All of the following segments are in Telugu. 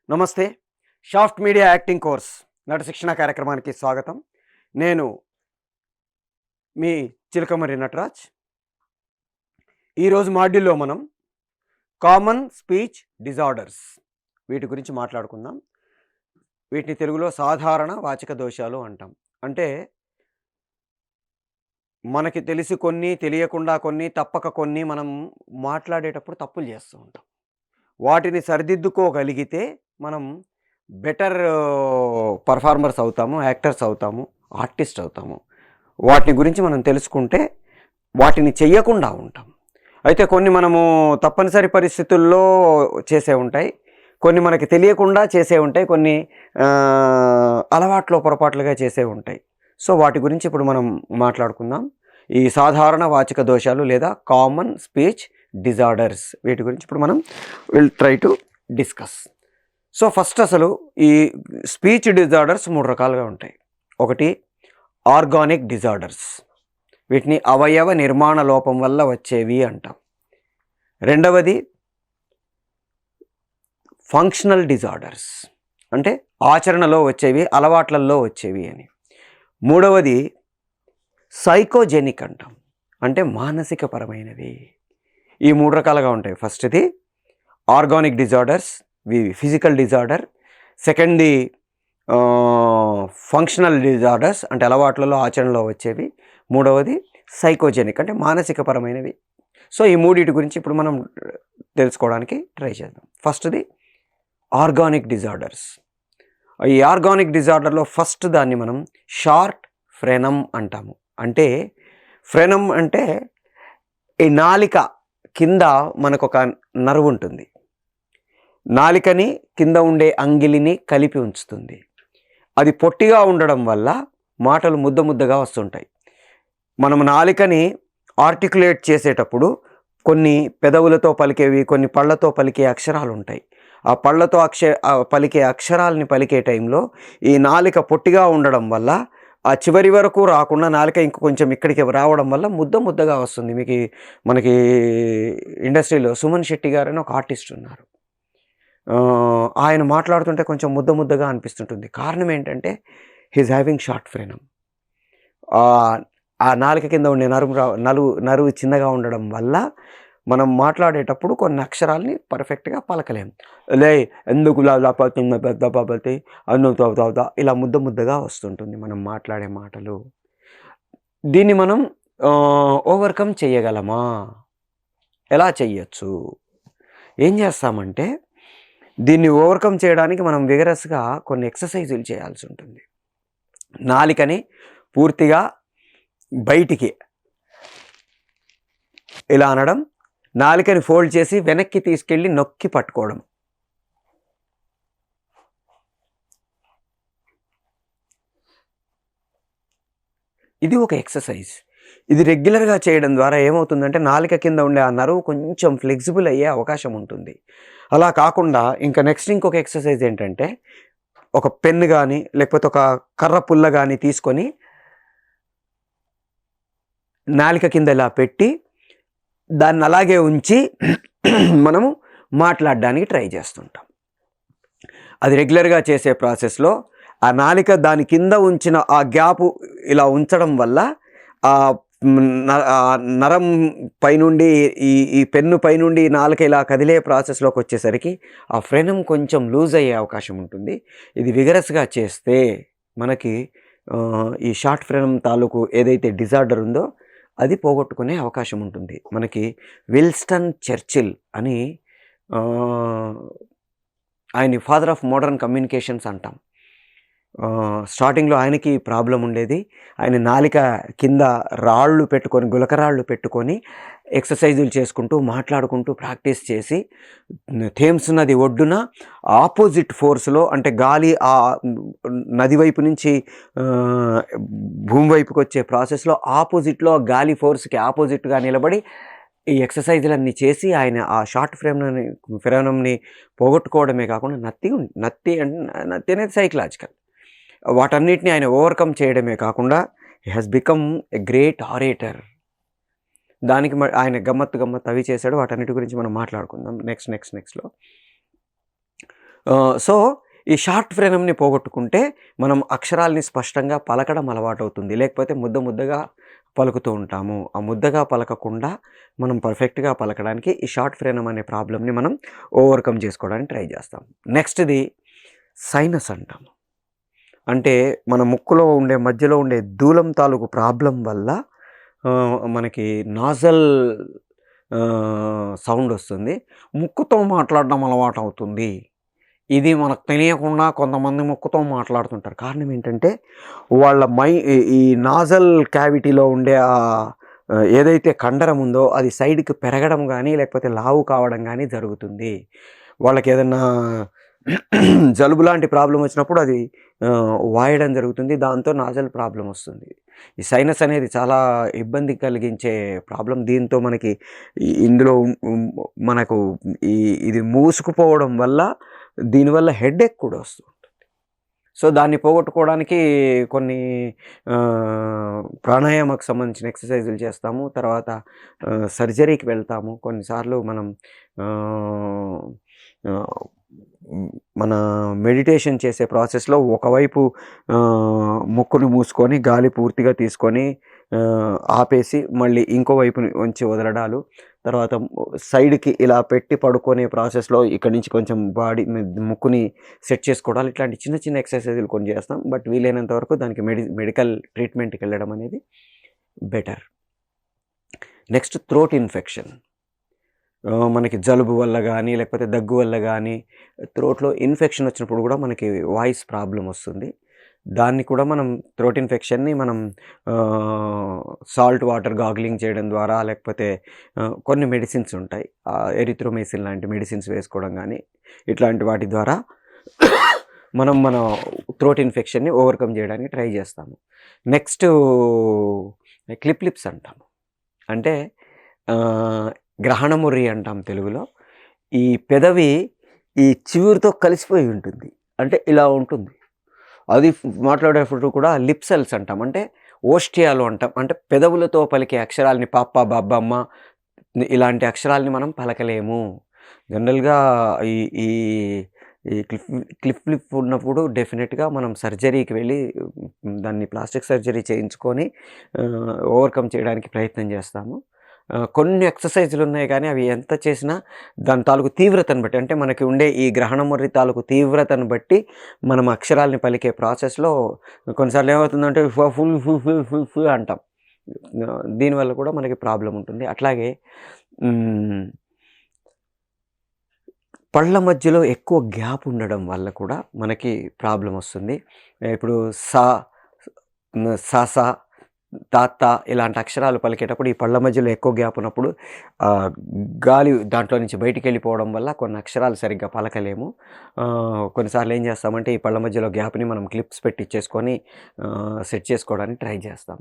నమస్తే. షాఫ్ట్ మీడియా యాక్టింగ్ కోర్స్ నట శిక్షణ కార్యక్రమానికి స్వాగతం. నేను మీ చిలకమర్రి నటరాజ్. ఈరోజు మాడ్యూల్లో మనం కామన్ స్పీచ్ డిజార్డర్స్ వీటి గురించి మాట్లాడుకుందాం. వీటిని తెలుగులో సాధారణ వాచక దోషాలు అంటాం. అంటే మనకి తెలిసి కొన్ని, తెలియకుండా కొన్ని, తప్పక కొన్ని మనం మాట్లాడేటప్పుడు తప్పులు చేస్తూ ఉంటాం. వాటిని సరిదిద్దుకోగలిగితే మనం బెటర్ పర్ఫార్మర్స్ అవుతాము, యాక్టర్స్ అవుతాము, ఆర్టిస్ట్ అవుతాము. వాటిని గురించి మనం తెలుసుకుంటే వాటిని చెయ్యకుండా ఉంటాం. అయితే కొన్ని మనము తప్పనిసరి పరిస్థితుల్లో చేసే ఉంటాయి, కొన్ని మనకి తెలియకుండా చేసే ఉంటాయి, కొన్ని అలవాట్లో పొరపాట్లుగా చేసే ఉంటాయి. సో వాటి గురించి ఇప్పుడు మనం మాట్లాడుకుందాం. ఈ సాధారణ వాచక దోషాలు లేదా కామన్ స్పీచ్ డిజార్డర్స్ వీటి గురించి ఇప్పుడు మనం will try to discuss. So first అసలు ఈ స్పీచ్ డిజార్డర్స్ 3 రకాలుగా ఉంటాయి. ఒకటి ఆర్గానిక్ డిజార్డర్స్, వీటిని అవయవ నిర్మాణ లోపం వల్ల వచ్చేవి అంటాం. రెండవది ఫంక్షనల్ డిజార్డర్స్, అంటే ఆచరణలో వచ్చేవి, అలవాట్లలో వచ్చేవి అని. మూడవది సైకోజెనిక్ అంటాం, అంటే మానసికపరమైనవి. ఈ 3 రకాలుగా ఉంటాయి. ఫస్ట్ది ఆర్గానిక్ డిజార్డర్స్, ఫిజికల్ డిజార్డర్. సెకండ్ది ఫంక్షనల్ డిజార్డర్స్, అంటే అలవాట్లలో ఆచరణలో వచ్చేవి. మూడవది సైకోజెనిక్, అంటే మానసికపరమైనవి. సో ఈ మూడింటి గురించి ఇప్పుడు మనం తెలుసుకోవడానికి ట్రై చేద్దాం. ఫస్ట్ది ఆర్గానిక్ డిజార్డర్స్. ఈ ఆర్గానిక్ డిజార్డర్లో ఫస్ట్ దాన్ని మనం షార్ట్ ఫ్రెనమ్ అంటాము. అంటే ఫ్రెనమ్ అంటే ఈ నాలిక కింద మనకు ఒక నర్వ్ ఉంటుంది. నాలికని కింద ఉండే అంగిలిని కలిపి ఉంచుతుంది. అది పొట్టిగా ఉండడం వల్ల మాటలు ముద్దగా వస్తుంటాయి. మనం నాలికని ఆర్టికులేట్ చేసేటప్పుడు కొన్ని పెదవులతో పలికేవి, కొన్ని పళ్ళతో పలికే అక్షరాలు ఉంటాయి. ఆ పళ్ళతో పలికే అక్షరాలని పలికే టైంలో ఈ నాలిక పొట్టిగా ఉండడం వల్ల ఆ చివరి వరకు రాకుండా నాలిక ఇంక కొంచెం ఇక్కడికి రావడం వల్ల ముద్దగా వస్తుంది. మనకి ఇండస్ట్రీలో సుమన్ శెట్టి గారు అని ఒక ఆర్టిస్ట్ ఉన్నారు. ఆయన మాట్లాడుతుంటే కొంచెం ముద్దగా అనిపిస్తుంటుంది. కారణం ఏంటంటే హీఈస్ హ్యావింగ్ షార్ట్ ఫ్రెనమ్. ఆ నాలిక కింద ఉండే నరువు చిన్నగా ఉండడం వల్ల మనం మాట్లాడేటప్పుడు కొన్ని అక్షరాల్ని పర్ఫెక్ట్గా పలకలేం. ఎందుకు పెద్ద ఇలా ముద్దగా వస్తుంటుంది మనం మాట్లాడే మాటలు. దీన్ని మనం ఓవర్కమ్ చేయగలమా? ఎలా చెయ్యొచ్చు? ఏం చేస్తామంటే దీన్ని ఓవర్కమ్ చేయడానికి మనం విగరస్గా కొన్ని ఎక్సర్సైజులు చేయాల్సి ఉంటుంది. నాలికని పూర్తిగా బయటికి ఇలా అనడం, నాలికని ఫోల్డ్ చేసి వెనక్కి తీసుకెళ్ళి నొక్కి పట్టుకోవడం. ఇది ఒక ఎక్సర్సైజ్. ఇది రెగ్యులర్గా చేయడం ద్వారా ఏమవుతుందంటే నాలిక కింద ఉండే ఆ నరువు కొంచెం ఫ్లెక్సిబుల్ అయ్యే అవకాశం ఉంటుంది. అలా కాకుండా ఇంకొక ఎక్సర్సైజ్ ఏంటంటే ఒక పెన్ను కానీ లేకపోతే ఒక కర్ర పుల్ల కానీ తీసుకొని నాలిక కింద ఇలా పెట్టి దాన్ని అలాగే ఉంచి మనము మాట్లాడడానికి ట్రై చేస్తుంటాం. అది రెగ్యులర్గా చేసే ప్రాసెస్లో ఆ నాలిక దాని కింద ఉంచిన ఆ గ్యాపు ఇలా ఉంచడం వల్ల ఆ నరం పైనుండి ఈ పెన్ను పైనుండి నాలుక ఇలా కదిలే ప్రాసెస్లోకి వచ్చేసరికి ఆ ఫ్రెనమ్ కొంచెం లూజ్ అయ్యే అవకాశం ఉంటుంది. ఇది విగరస్గా చేస్తే మనకి ఈ షార్ట్ ఫ్రెనమ్ తాలూకు ఏదైతే డిజార్డర్ ఉందో అది పోగొట్టుకునే అవకాశం ఉంటుంది. మనకి విన్స్టన్ చర్చిల్ అని ఆయన ఫాదర్ ఆఫ్ మోడర్న్ కమ్యూనికేషన్స్ అంటాం. స్టార్టింగ్లో ఆయనకి ప్రాబ్లం ఉండేది. ఆయన నాలిక కింద గులకరాళ్ళు పెట్టుకొని ఎక్సర్సైజులు చేసుకుంటూ మాట్లాడుకుంటూ ప్రాక్టీస్ చేసి థేమ్స్ నది ఒడ్డున ఆపోజిట్ ఫోర్స్లో, అంటే గాలి ఆ నది వైపు నుంచి భూమి వైపుకి వచ్చే ప్రాసెస్లో ఆపోజిట్లో గాలి ఫోర్స్కి ఆపోజిట్గా నిలబడి ఈ ఎక్సర్సైజులన్నీ చేసి ఆయన ఆ షార్ట్ ఫ్రెనమ్ని పోగొట్టుకోవడమే కాకుండా నత్తి అనేది సైకలాజికల్, వాటన్నిటిని ఆయన ఓవర్కమ్ చేయడమే కాకుండా he has become a great orator. దానికి ఆయన గమ్మత్తు అవి చేశాడు. వాటన్నిటి గురించి మనం మాట్లాడుకుందాం నెక్స్ట్లో. సో ఈ షార్ట్ ఫ్రేనమ్‌ని పోగొట్టుకుంటే మనం అక్షరాల్ని స్పష్టంగా పలకడం అలవాటవుతుంది. లేకపోతే ముద్దగా పలుకుతూ ఉంటాము. ఆ ముద్దగా పలకకుండా మనం పర్ఫెక్ట్‌గా పలకడానికి ఈ షార్ట్ ఫ్రేనమ్ అనే ప్రాబ్లమ్‌ని మనం ఓవర్‌కమ్ చేసుకోవడానికి ట్రై చేస్తాం. నెక్స్ట్‌ది సైనస్ అంటాం. అంటే మన ముక్కులో ఉండే మధ్యలో ఉండే దూలం తాలూకు ప్రాబ్లమ్ వల్ల మనకి నాజల్ సౌండ్ వస్తుంది. ముక్కుతో మాట్లాడడం అలవాటవుతుంది. ఇది మనకు తెలియకుండా కొంతమంది ముక్కుతో మాట్లాడుతుంటారు. కారణం ఏంటంటే వాళ్ళ ఈ నాజల్ క్యావిటీలో ఉండే ఏదైతే కండరం ఉందో అది సైడ్‌కి పెరగడం గానీ, లేకపోతే లావు కావడం గానీ జరుగుతుంది. వాళ్ళకేదన్నా జలుబు లాంటి ప్రాబ్లమ్ వచ్చినప్పుడు అది వాయడం జరుగుతుంది. దాంతో నాజల్ ప్రాబ్లమ్ వస్తుంది. ఈ సైనస్ అనేది చాలా ఇబ్బంది కలిగించే ప్రాబ్లమ్. దీంతో మనకి ఇందులో మనకు ఇది మూసుకుపోవడం వల్ల దీనివల్ల హెడేక్ కూడా వస్తూ ఉంటుంది. సో దాన్ని పోగొట్టుకోవడానికి కొన్ని ప్రాణాయామకు సంబంధించిన ఎక్సర్సైజులు చేస్తాము. తర్వాత సర్జరీకి వెళ్తాము. కొన్నిసార్లు మనం మన మెడిటేషన్ చేసే ప్రాసెస్‌లో ఒకవైపు ముక్కుని మూసుకొని గాలి పూర్తిగా తీసుకొని ఆపేసి మళ్ళీ ఇంకో వైపుని వంచి వదలడాలు. తర్వాత సైడ్‌కి ఇలా పెట్టి పడుకునే ప్రాసెస్‌లో ఇక్కడి నుంచి కొంచెం ముక్కుని సెట్ చేసుకోవడాలు ఇట్లాంటి చిన్న చిన్న ఎక్సర్సైజులు కొన్ని చేస్తాం. బట్ వీలైనంత వరకు దానికి మెడికల్ ట్రీట్మెంట్‌కి వెళ్ళడం అనేది బెటర్. Next throat infection. మనకి జలుబు వల్ల గానీ, లేకపోతే దగ్గు వల్ల గానీ, థ్రోట్‌లో ఇన్ఫెక్షన్ వచ్చినప్పుడు కూడా మనకి వాయిస్ ప్రాబ్లమ్ వస్తుంది. దాన్ని కూడా మనం థ్రోట్ ఇన్ఫెక్షన్‌ని మనం సాల్ట్ వాటర్ గార్గిలింగ్ చేయడం ద్వారా, లేకపోతే కొన్ని మెడిసిన్స్ ఉంటాయి. ఎరిథ్రోమైసిన్ లాంటి మెడిసిన్స్ వేసుకోవడం గానీ, ఇట్లాంటి వాటి ద్వారా మనం మన థ్రోట్ ఇన్ఫెక్షన్‌ని ఓవర్‌కమ్ చేయడానికి ట్రై చేస్తాము. నెక్స్ట్ క్లిప్ లిప్స్ అంటాము. అంటే గ్రహణముర్రి అంటాం తెలుగులో. ఈ పెదవి ఈ చివురుతో కలిసిపోయి ఉంటుంది. అంటే ఇలా ఉంటుంది. అది మాట్లాడేటప్పుడు కూడా లిప్ సెల్స్ అంటాం. అంటే ఓష్టియాలు అంటాం. అంటే పెదవులతో పలికే అక్షరాల్ని పాప, బాబ్బమ్మ ఇలాంటి అక్షరాల్ని మనం పలకలేము. జనరల్‌గా ఈ ఈ ఈ క్లిప్ లిప్ ఉన్నప్పుడు డెఫినెట్‌గా మనం సర్జరీకి వెళ్ళి దాన్ని ప్లాస్టిక్ సర్జరీ చేయించుకొని ఓవర్‌కమ్ చేయడానికి ప్రయత్నం చేస్తాము. కొన్ని ఎక్సర్సైజులు ఉన్నాయి కానీ అవి ఎంత చేసినా దాని తాలూకు తీవ్రతను బట్టి, అంటే మనకి ఉండే ఈ గ్రహణముర్రి తాలూకు తీవ్రతను బట్టి మనం అక్షరాల్ని పలికే ప్రాసెస్‌లో కొన్నిసార్లు ఏమవుతుందంటే ఫు అంటాం. దీనివల్ల కూడా మనకి ప్రాబ్లమ్ ఉంటుంది. అట్లాగే పళ్ళ మధ్యలో ఎక్కువ గ్యాప్ ఉండడం వల్ల కూడా మనకి ప్రాబ్లమ్ వస్తుంది. ఇప్పుడు స, తాత ఇలాంటి అక్షరాలు పలికేటప్పుడు ఈ పళ్ళ మధ్యలో ఎక్కువ గ్యాప్ ఉన్నప్పుడు గాలి దాంట్లో నుంచి బయటికెళ్ళిపోవడం వల్ల కొన్ని అక్షరాలు సరిగ్గా పలకలేము. కొన్నిసార్లు ఏం చేస్తామంటే ఈ పళ్ళ మధ్యలో గ్యాప్‌ని మనం క్లిప్స్ పెట్టిచ్చేసుకొని సెట్ చేసుకోవడానికి ట్రై చేస్తాం.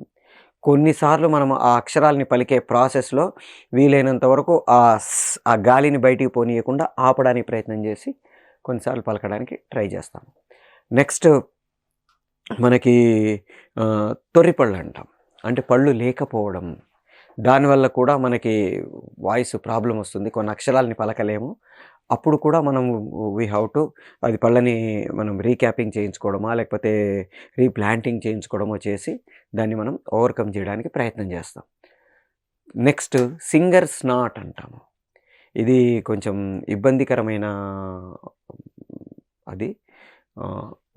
కొన్నిసార్లు మనం ఆ అక్షరాల్ని పలికే ప్రాసెస్‌లో వీలైనంత వరకు ఆ గాలిని బయటికి పోనీయకుండా ఆపడానికి ప్రయత్నం చేసి కొన్నిసార్లు పలకడానికి ట్రై చేస్తాం. నెక్స్ట్ మనకి తొర్రిపళ్ళు అంటాం. అంటే పళ్ళు లేకపోవడం. దానివల్ల కూడా మనకి వాయిస్ ప్రాబ్లమ్ వస్తుంది. కొన్ని అక్షరాల్ని పలకలేము. అప్పుడు కూడా మనం వి హావ్ టు అది పళ్ళని మనం రీక్యాపింగ్ చేయించుకోవడమా, లేకపోతే రీప్లాంటింగ్ చేయించుకోవడమో చేసి దాన్ని మనం ఓవర్‌కమ్ చేయడానికి ప్రయత్నం చేస్తాం. నెక్స్ట్ సింగర్స్ నాట్ అంటాము. ఇది కొంచెం ఇబ్బందికరమైన అది.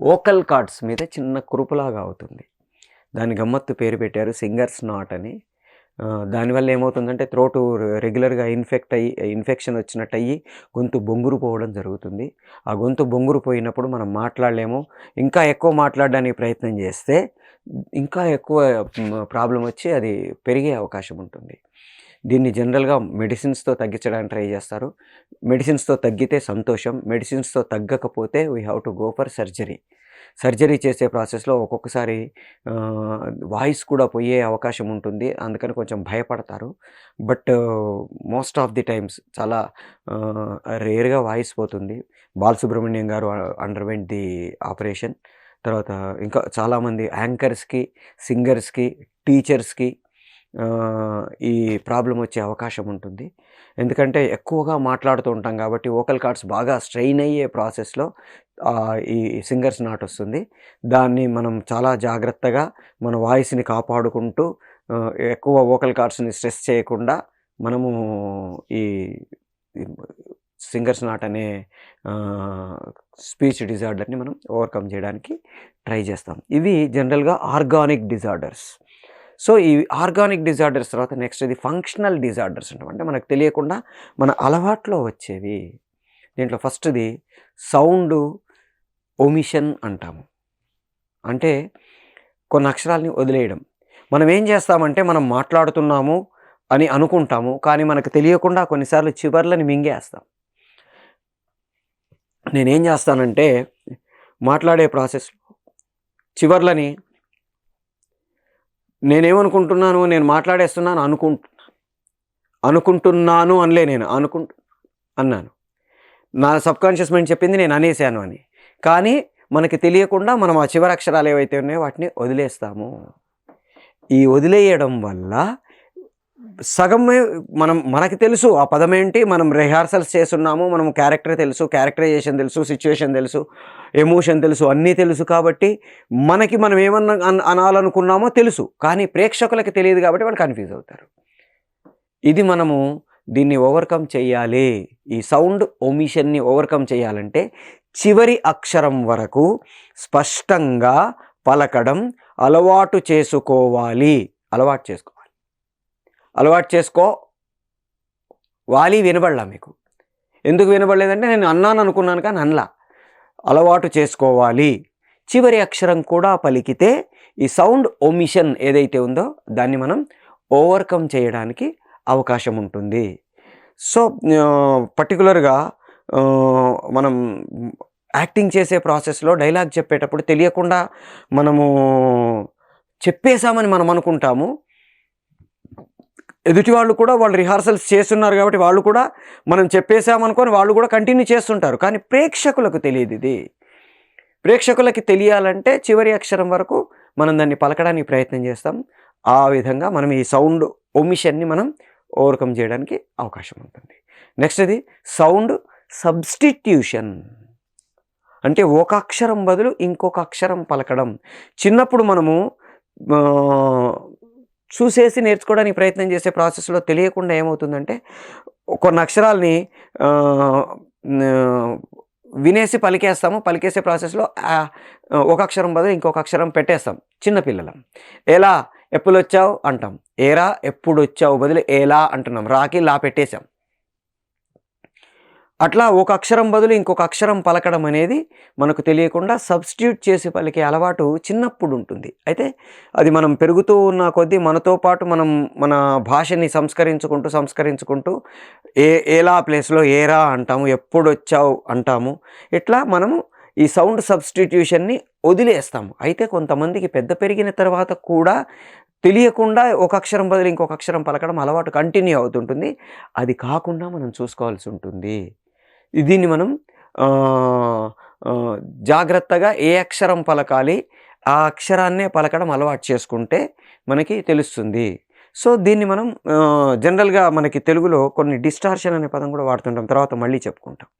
వోకల్ కార్డ్స్ మీద చిన్న కురుపులాగా అవుతుంది. దాని గమ్మత్తు పేరు పెట్టారు సింగర్స్ నాట్ అని. దానివల్ల ఏమవుతుందంటే థ్రోట్ రెగ్యులర్‌గా ఇన్ఫెక్షన్ వచ్చినట్టయ్యి గొంతు బొంగురు పోవడం జరుగుతుంది. ఆ గొంతు బొంగురు పోయినప్పుడు మనం మాట్లాడలేము. ఇంకా ఎక్కువ మాట్లాడడానికి ప్రయత్నం చేస్తే ఇంకా ఎక్కువ ప్రాబ్లమ్ వచ్చి అది పెరిగే అవకాశం ఉంటుంది. దీన్ని జనరల్‌గా మెడిసిన్స్‌తో తగ్గించడానికి ట్రై చేస్తారు. మెడిసిన్స్‌తో తగ్గితే సంతోషం. మెడిసిన్స్‌తో తగ్గకపోతే we have to go for surgery. Surgery చేసే ప్రాసెస్‌లో ఒక్కొక్కసారి వాయిస్ కూడా పోయే అవకాశం ఉంటుంది. అందుకని కొంచెం భయపడతారు. But most of the times చాలా రేర్‌గా వాయిస్ పోతుంది. బాలసుబ్రహ్మణ్యం గారు అండర్‌వెంట్ ది ఆపరేషన్. తర్వాత ఇంకా చాలామంది యాంకర్స్‌కి, సింగర్స్‌కి, టీచర్స్‌కి ఈ ప్రాబ్లమ్ వచ్చే అవకాశం ఉంటుంది. ఎందుకంటే ఎక్కువగా మాట్లాడుతూ ఉంటాం కాబట్టి వోకల్ కార్డ్స్ బాగా స్ట్రెయిన్ అయ్యే ప్రాసెస్‌లో ఈ సింగర్స్ నాట్ వస్తుంది. దాన్ని మనం చాలా జాగ్రత్తగా మన వాయిస్‌ని కాపాడుకుంటూ ఎక్కువ వోకల్ కార్డ్స్‌ని స్ట్రెస్ చేయకుండా మనము ఈ సింగర్స్ నాట్ అనే స్పీచ్ డిజార్డర్ని మనం ఓవర్కమ్ చేయడానికి ట్రై చేస్తాం. ఇవి జనరల్గా ఆర్గానిక్ డిజార్డర్స్. సో ఈ ఆర్గానిక్ డిజార్డర్స్ తర్వాత నెక్స్ట్ ఇది ఫంక్షనల్ డిజార్డర్స్ అంటాం. అంటే మనకు తెలియకుండా మన అలవాట్లో వచ్చేవి. దీంట్లో ఫస్ట్ది సౌండ్ ఒమిషన్ అంటాము. అంటే కొన్ని అక్షరాలని వదిలేయడం. మనం ఏం చేస్తామంటే మనం మాట్లాడుతున్నాము అని అనుకుంటాము, కానీ మనకు తెలియకుండా కొన్నిసార్లు చివర్లని మింగేస్తాం. నేనేం చేస్తానంటే మాట్లాడే ప్రాసెస్లో చివర్లని నేనేమనుకుంటున్నాను, నేను మాట్లాడేస్తున్నాను అనుకుంటున్నాను అనలే, నేను అన్నాను. నా సబ్కాన్షియస్ మైండ్ చెప్పింది నేను అనేసాను అని. కానీ మనకి తెలియకుండా మనం ఆ చివరి అక్షరాలు ఏవైతే ఉన్నాయో వాటిని వదిలేస్తాము. ఈ వదిలేయడం వల్ల సగమే మనకి తెలుసు ఆ పదం ఏంటి, మనం రిహార్సల్స్ చేస్తున్నాము, మనం క్యారెక్టర్ తెలుసు, క్యారెక్టరైజేషన్ తెలుసు, సిచ్యువేషన్ తెలుసు, ఎమోషన్ తెలుసు, అన్నీ తెలుసు. కాబట్టి మనం ఏమన్నా అనాలనుకున్నామో తెలుసు, కానీ ప్రేక్షకులకి తెలియదు కాబట్టి వాళ్ళు కన్ఫ్యూజ్ అవుతారు. ఇది మనము దీన్ని ఓవర్కమ్ చేయాలి. ఈ సౌండ్ ఒమిషన్ని ఓవర్కమ్ చేయాలంటే చివరి అక్షరం వరకు స్పష్టంగా పలకడం అలవాటు చేసుకోవాలి. అలవాటు చేసుకోవాలి. వినబడలా మీకు? ఎందుకు వినబడలేదంటే నేను అన్నాను అనుకున్నాను కానీ అనలా. అలవాటు చేసుకోవాలి. చివరి అక్షరం కూడా పలికితే ఈ సౌండ్ ఒమిషన్ ఏదైతే ఉందో దాన్ని మనం ఓవర్కమ్ చేయడానికి అవకాశం ఉంటుంది. సో పర్టికులర్గా మనం యాక్టింగ్ చేసే ప్రాసెస్లో డైలాగ్ చెప్పేటప్పుడు తెలియకుండా మనము చెప్పేశామని మనం అనుకుంటాము. ఎదుటి వాళ్ళు కూడా వాళ్ళు రిహార్సల్స్ చేస్తున్నారు కాబట్టి వాళ్ళు కూడా మనం చెప్పేశామనుకొని వాళ్ళు కూడా కంటిన్యూ చేస్తుంటారు. కానీ ప్రేక్షకులకు తెలియదు. ఇది ప్రేక్షకులకి తెలియాలంటే చివరి అక్షరం వరకు మనం దాన్ని పలకడానికి ప్రయత్నం చేస్తాం. ఆ విధంగా మనం ఈ సౌండ్ ఒమిషన్ని మనం ఓవర్కమ్ చేయడానికి అవకాశం ఉంటుంది. నెక్స్ట్ ఇది సౌండ్ సబ్స్టిట్యూషన్. అంటే ఒక అక్షరం బదులు ఇంకొక అక్షరం పలకడం. చిన్నప్పుడు మనము చూసేసి నేర్చుకోవడానికి ప్రయత్నం చేసే ప్రాసెస్లో తెలియకుండా ఏమవుతుందంటే కొన్ని అక్షరాలని వినేసి పలికేస్తాము. పలికేసే ప్రాసెస్లో ఒక అక్షరం బదులు ఇంకొక అక్షరం పెట్టేస్తాం. చిన్నపిల్లలం ఎలా ఎప్పుడు వచ్చావు అంటాం, ఏరా ఎప్పుడు వచ్చావు బదులు ఏలా అంటున్నాం, రాకి లా పెట్టేశాం. అట్లా ఒక అక్షరం బదులు ఇంకొక అక్షరం పలకడం అనేది మనకు తెలియకుండా సబ్స్టిట్యూట్ చేసి పలికే అలవాటు చిన్నప్పుడు ఉంటుంది. అయితే అది మనం పెరుగుతూ ఉన్న కొద్దీ మనతో పాటు మనం మన భాషని సంస్కరించుకుంటూ ఏలా ప్లేస్లో ఏరా అంటాము, ఎప్పుడు వచ్చావు అంటాము. ఇట్లా మనము ఈ సౌండ్ సబ్స్టిట్యూషన్ని వదిలేస్తాము. అయితే కొంతమందికి పెద్ద పెరిగిన తర్వాత కూడా తెలియకుండా ఒక అక్షరం బదులు ఇంకొక అక్షరం పలకడం అలవాటు కంటిన్యూ అవుతుంటుంది. అది కాకుండా మనం చూసుకోవాల్సి ఉంటుంది. దీన్ని మనం జాగ్రత్తగా ఏ అక్షరం పలకాలి ఆ అక్షరాన్నే పలకడం అలవాటు చేసుకుంటే మనకి తెలుస్తుంది. సో దీన్ని మనం జనరల్గా మనకి తెలుగులో కొన్ని డిస్టార్షన్ అనే పదం కూడా వాడుతుంటాం, తర్వాత మళ్ళీ చెప్పుకుంటాం.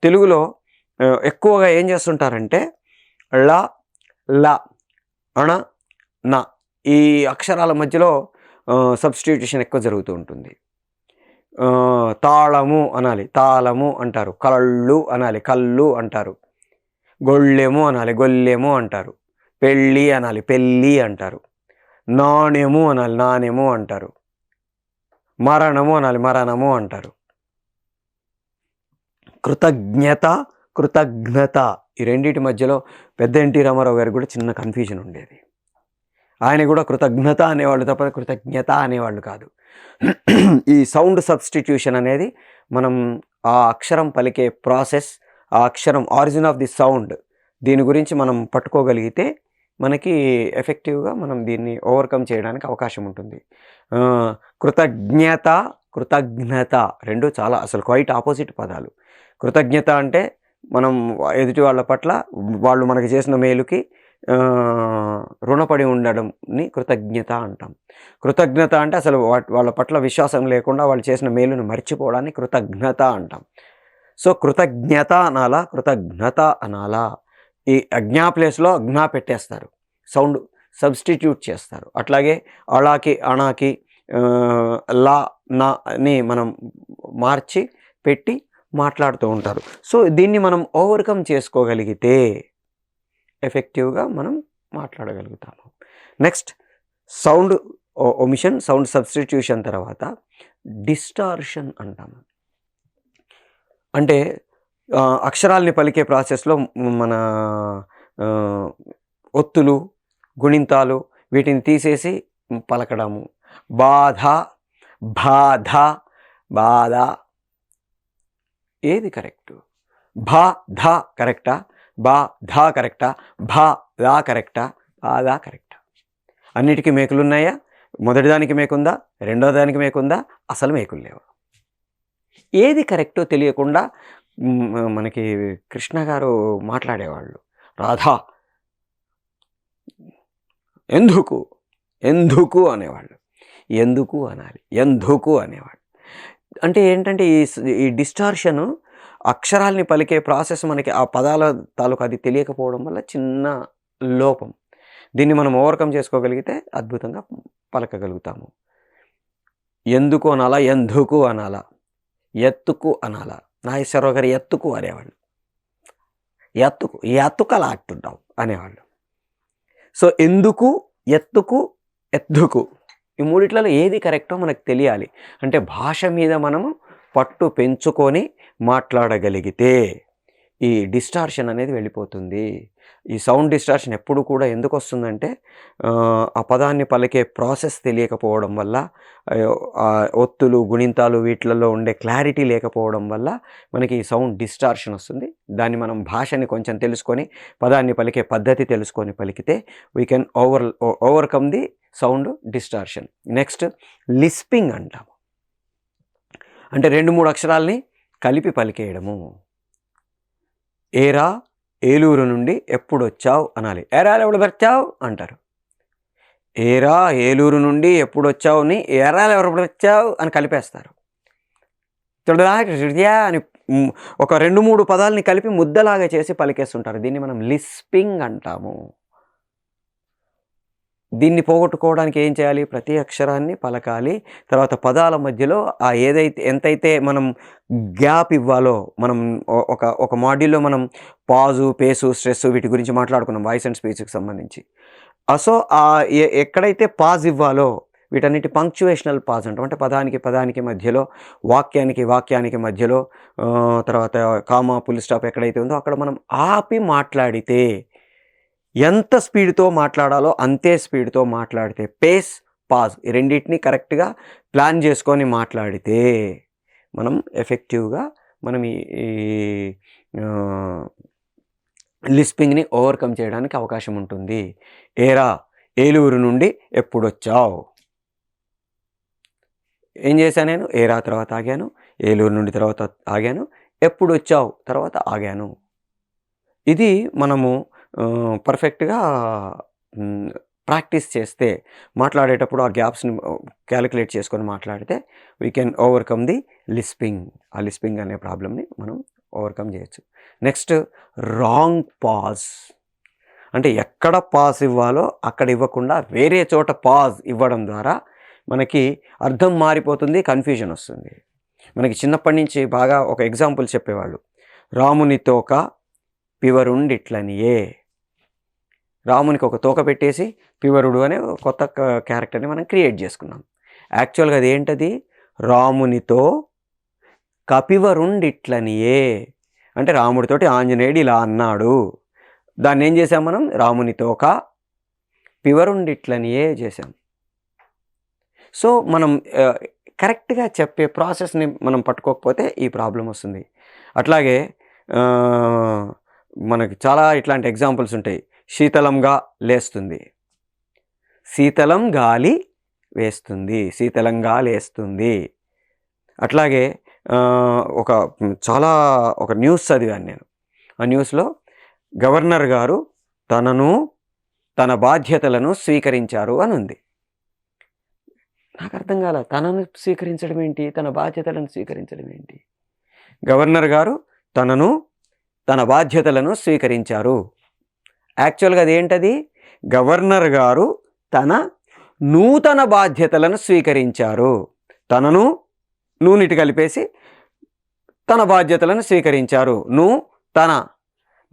తెలుగులో ఎక్కువగా ఏం చేస్తుంటారంటే ళ ల అణ న ఈ అక్షరాల మధ్యలో సబ్స్టిట్యూషన్ ఎక్కువ జరుగుతూ ఉంటుంది. తాళము అనాలి, తాళము అంటారు. కళ్ళు అనాలి, కళ్ళు అంటారు. గొళ్ళెము అనాలి, గొల్లెము అంటారు. పెళ్ళి అనాలి, పెళ్ళి అంటారు. నాణ్యము అనాలి, నాణ్యము అంటారు. మరణము అనాలి, మరణము అంటారు. కృతజ్ఞత, కృతజ్ఞత ఈ రెండింటి మధ్యలో పెద్ద ఎన్టీ రామారావు గారికి కూడా చిన్న కన్ఫ్యూజన్ ఉండేది. ఆయన కూడా కృతజ్ఞత అనేవాళ్ళు తప్ప కృతజ్ఞత అనేవాళ్ళు కాదు. ఈ సౌండ్ సబ్స్టిట్యూషన్ అనేది మనం ఆ అక్షరం పలికే ప్రాసెస్, ఆ అక్షరం ఆరిజిన్ ఆఫ్ ది సౌండ్, దీని గురించి మనం పట్టుకోగలిగితే మనకి ఎఫెక్టివ్గా మనం దీన్ని ఓవర్కమ్ చేయడానికి అవకాశం ఉంటుంది. కృతజ్ఞత, కృతజ్ఞత రెండు చాలా అసలు క్వైట్ ఆపోజిట్ పదాలు. కృతజ్ఞత అంటే మనం ఎదుటి వాళ్ళ పట్ల వాళ్ళు మనకి చేసిన మేలుకి రుణపడి ఉండడంని కృతజ్ఞత అంటాం. కృతజ్ఞత అంటే అసలు వాళ్ళ పట్ల విశ్వాసం లేకుండా వాళ్ళు చేసిన మేలును మర్చిపోవడాన్ని కృతజ్ఞత అంటాం. సో కృతజ్ఞత అనాలా, కృతజ్ఞత అనాలా? ఈ అజ్ఞా ప్లేస్లో అజ్ఞా పెట్టేస్తారు, సౌండ్ సబ్స్టిట్యూట్ చేస్తారు. అట్లాగే అళాకి అణాకి లా నా అని మనం మార్చి పెట్టి మాట్లాడుతూ ఉంటారు. సో దీన్ని మనం ఓవర్కమ్ చేసుకోగలిగితే ఎఫెక్టివ్గా మనం మాట్లాడగలుగుతాము. Next sound omission, sound substitution తర్వాత డిస్టార్షన్ అంటాము. అంటే అక్షరాల్ని పలికే ప్రాసెస్లో మన ఒత్తులు గుణింతాలు వీటిని తీసేసి పలకడము. బాధ, బాధ, బాధ. ఏది కరెక్టు? భా ధ కరెక్టా? బా ధ కరెక్టా? భా దా కరెక్టా? బాధ కరెక్టా? అన్నిటికీ మేకులు ఉన్నాయా? మొదటి దానికి మేకుందా? రెండో దానికి మేకుందా? అసలు మేకులు లేవు. ఏది కరెక్టో తెలియకుండా మనకి కృష్ణ గారు మాట్లాడేవాళ్ళు. రాధా ఎందుకు ఎందుకు అనేవాళ్ళు. ఎందుకు అనాలి, ఎందుకు అనేవాళ్ళు. అంటే ఏంటంటే ఈ డిస్టార్షను అక్షరాల్ని పలికే ప్రాసెస్ మనకి ఆ పదాల తాలూకు అది తెలియకపోవడం వల్ల చిన్న లోపం. దీన్ని మనం ఓవర్కమ్ చేసుకోగలిగితే అద్భుతంగా పలకగలుగుతాము. ఎందుకు అనాలా, ఎందుకు అనాలా, ఎత్తుకు అనాలా. నాగేశ్వరరావు గారు ఎత్తుకు అనేవాళ్ళు. ఎత్తుకు ఎత్తుకలాడుతుంటావు అనేవాళ్ళు. సో ఎందుకు, ఎత్తుకు, ఎత్తుకు ఈ మూడిట్లలో ఏది కరెక్టో మనకు తెలియాలి. అంటే భాష మీద మనము పట్టు పెంచుకొని మాట్లాడగలిగితే ఈ డిస్టార్షన్ అనేది వెళ్ళిపోతుంది. ఈ సౌండ్ డిస్టార్షన్ ఎప్పుడు కూడా ఎందుకు వస్తుందంటే ఆ పదాన్ని పలికే ప్రాసెస్ తెలియకపోవడం వల్ల, ఒత్తులు గుణింతాలు వీటిలలో ఉండే క్లారిటీ లేకపోవడం వల్ల మనకి ఈ సౌండ్ డిస్టార్షన్ వస్తుంది. దాన్ని మనం భాషని కొంచెం తెలుసుకొని పదాన్ని పలికే పద్ధతి తెలుసుకొని పలికితే we can overcome the sound distortion. Next lisping అంటాము. అంటే 2-3 అక్షరాల్ని కలిపి పలికేయడము. ఏరా ఏలూరు నుండి ఎప్పుడొచ్చావు అనాలి. ఏరా ఎవడు వచ్చావు అంటారు. ఏరా ఏలూరు నుండి ఎప్పుడొచ్చావుని ఏరా ఎవరు వచ్చావు అని కలిపేస్తారు. అని ఒక 2-3 పదాలని కలిపి ముద్దలాగా చేసి పలికేస్తుంటారు. దీన్ని మనం లిస్పింగ్ అంటాము. దీన్ని పోగొట్టుకోవడానికి ఏం చేయాలి? ప్రతి అక్షరాన్ని పలకాలి. తర్వాత పదాల మధ్యలో ఎంతైతే మనం గ్యాప్ ఇవ్వాలో, మనం ఒక మాడ్యూల్లో మనం పాజు, పేసు, స్ట్రెస్ వీటి గురించి మాట్లాడుకున్నాం వాయిస్ అండ్ స్పీచ్కి సంబంధించి. సో ఎక్కడైతే పాజ్ ఇవ్వాలో వీటన్నిటి పంక్చువేషనల్ పాజ్ అంటాం. అంటే పదానికి మధ్యలో, వాక్యానికి మధ్యలో, తర్వాత కామా ఫుల్ స్టాప్ ఎక్కడైతే ఉందో అక్కడ మనం ఆపి మాట్లాడితే, ఎంత స్పీడ్తో మాట్లాడాలో అంతే స్పీడ్తో మాట్లాడితే, పేస్ పాజ్ ఈ రెండింటిని కరెక్ట్గా ప్లాన్ చేసుకొని మాట్లాడితే మనం ఎఫెక్టివ్గా మనం ఈ లిస్పింగ్ని ఓవర్కమ్ చేయడానికి అవకాశం ఉంటుంది. ఏరా ఏలూరు నుండి ఎప్పుడొచ్చావు. ఏం చేశాను నేను? ఏరా తర్వాత ఆగాను, ఏలూరు నుండి తర్వాత ఆగాను, ఎప్పుడొచ్చావు తర్వాత ఆగాను. ఇది మనము పర్ఫెక్ట్గా ప్రాక్టీస్ చేస్తే, మాట్లాడేటప్పుడు ఆ గ్యాప్స్ని క్యాలిక్యులేట్ చేసుకొని మాట్లాడితే we can overcome the lisping. ఆ లిస్పింగ్ అనే ప్రాబ్లమ్ని మనం ఓవర్కమ్ చేయొచ్చు. Next wrong pause. అంటే ఎక్కడ పాజ్ ఇవ్వాలో అక్కడ ఇవ్వకుండా వేరే చోట పాజ్ ఇవ్వడం ద్వారా మనకి అర్థం మారిపోతుంది, కన్ఫ్యూజన్ వస్తుంది. మనకి చిన్నప్పటి నుంచి బాగా ఒక ఎగ్జాంపుల్ చెప్పేవాళ్ళు. రాముని తోక పివరుండిట్లనియే. రామునికి ఒక తోక పెట్టేసి పివరుడు అనే కొత్త క్యారెక్టర్ని మనం క్రియేట్ చేసుకున్నాం. యాక్చువల్గా అది ఏంటది? రామునితో కపివరుండిట్లనియే. అంటే రాముడితోటి ఆంజనేయుడు ఇలా అన్నాడు. దాన్ని ఏం చేసాం మనం? రామునితోక పివరుండిట్లనియే చేసాం. సో మనం కరెక్ట్గా చెప్పే ప్రాసెస్ని మనం పట్టుకోకపోతే ఈ ప్రాబ్లం వస్తుంది. అట్లాగే మనకి చాలా ఇట్లాంటి ఎగ్జాంపుల్స్ ఉంటాయి. శీతలంగా లేస్తుంది, శీతలం గాలి వేస్తుంది, శీతలంగా లేస్తుంది. అట్లాగే ఒక న్యూస్ చదివాను నేను. ఆ న్యూస్లో గవర్నర్ గారు తనను తన బాధ్యతలను స్వీకరించారు అని ఉంది. నాకు అర్థం కాల, తనను స్వీకరించడం ఏంటి, తన బాధ్యతలను స్వీకరించడం ఏంటి? గవర్నర్ గారు తన బాధ్యతలను స్వీకరించారు. యాక్చువల్గా అదేంటది? గవర్నర్ గారు తన నూతన బాధ్యతలను స్వీకరించారు. తనను నూనిటి కలిపేసి తన బాధ్యతలను స్వీకరించారు.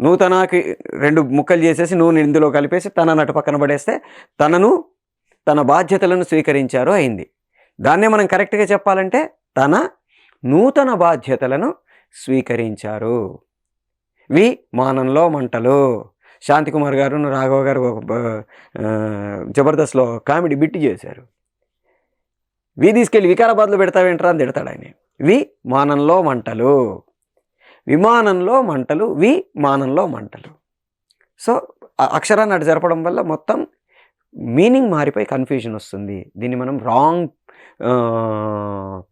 నూతనకి 2 ముక్కలు చేసేసి నూనె ఇందులో కలిపేసి తన నటు పక్కన పడేస్తే తన బాధ్యతలను స్వీకరించారు అయింది. దాన్నే మనం కరెక్ట్గా చెప్పాలంటే తన నూతన బాధ్యతలను స్వీకరించారు. విమానంలో మంటలు. శాంతికుమార్ గారు, రాఘవ గారు జబర్దస్త్లో కామెడీ బిట్టి చేశారు. తీసుకెళ్ళి వికారాబాద్లో పెడతావేంట్రా అని తిడతాడు ఆయన. విమానంలో మంటలు, విమానంలో మంటలు, విమానంలో మంటలు. సో అక్షరాన్ని అటు జరపడం వల్ల మొత్తం మీనింగ్ మారిపోయి కన్ఫ్యూజన్ వస్తుంది. దీన్ని మనం రాంగ్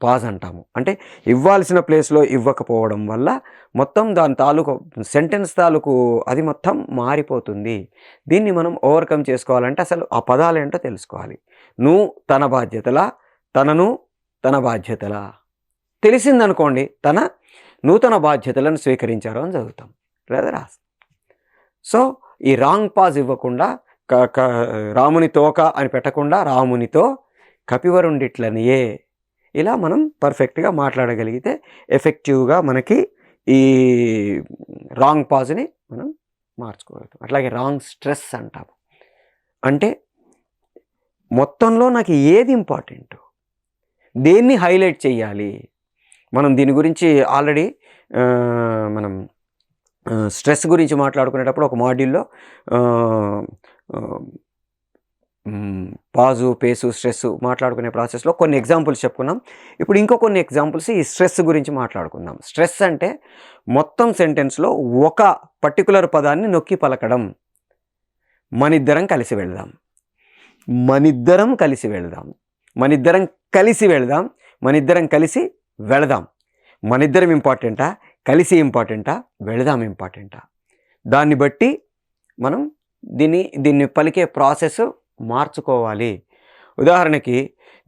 పాజ్ అంటాము. అంటే ఇవ్వాల్సిన ప్లేస్లో ఇవ్వకపోవడం వల్ల మొత్తం దాని తాలూకు సెంటెన్స్ తాలూకు అది మొత్తం మారిపోతుంది. దీన్ని మనం ఓవర్కమ్ చేసుకోవాలంటే అసలు ఆ పదాలు ఏంటో తెలుసుకోవాలి. తన బాధ్యతల, తన బాధ్యతల తెలిసిందనుకోండి, తన నూతన బాధ్యతలను స్వీకరించారు అని చదువుతాం, లేదా రాస్తాం. సో ఈ రాంగ్ పాజ్ ఇవ్వకుండా రాముని తోక అని పెట్టకుండా రామునితో కపివరుండిట్లనియే ఇలా మనం పర్ఫెక్ట్గా మాట్లాడగలిగితే ఎఫెక్టివ్గా మనకి ఈ రాంగ్ పాజ్ని మనం మార్చుకోగలుగుతాం. అట్లాగే రాంగ్ స్ట్రెస్ అంటాము. అంటే మొత్తంలో నాకు ఏది ఇంపార్టెంట్, దేన్ని హైలైట్ చేయాలి. మనం దీని గురించి ఆల్రెడీ మనం స్ట్రెస్ గురించి మాట్లాడుకునేటప్పుడు ఒక మాడ్యూల్లో పాజు, పేసు, స్ట్రెస్ మాట్లాడుకునే ప్రాసెస్లో కొన్ని ఎగ్జాంపుల్స్ చెప్పుకున్నాం. ఇప్పుడు ఇంకో కొన్ని ఎగ్జాంపుల్స్ ఈ స్ట్రెస్ గురించి మాట్లాడుకుందాం. స్ట్రెస్ అంటే మొత్తం సెంటెన్స్లో ఒక పర్టికులర్ పదాన్ని నొక్కి పలకడం. మనిద్దరం కలిసి వెళ్దాం, మనిద్దరం కలిసి వెళ్దాం, మనిద్దరం కలిసి వెళ్దాం, మనిద్దరం కలిసి వెళదాం. మనిద్దరం ఇంపార్టెంటా, కలిసి ఇంపార్టెంటా, వెళదాం ఇంపార్టెంటా? దాన్ని బట్టి మనం దీన్ని పలికే ప్రాసెస్ మార్చుకోవాలి. ఉదాహరణకి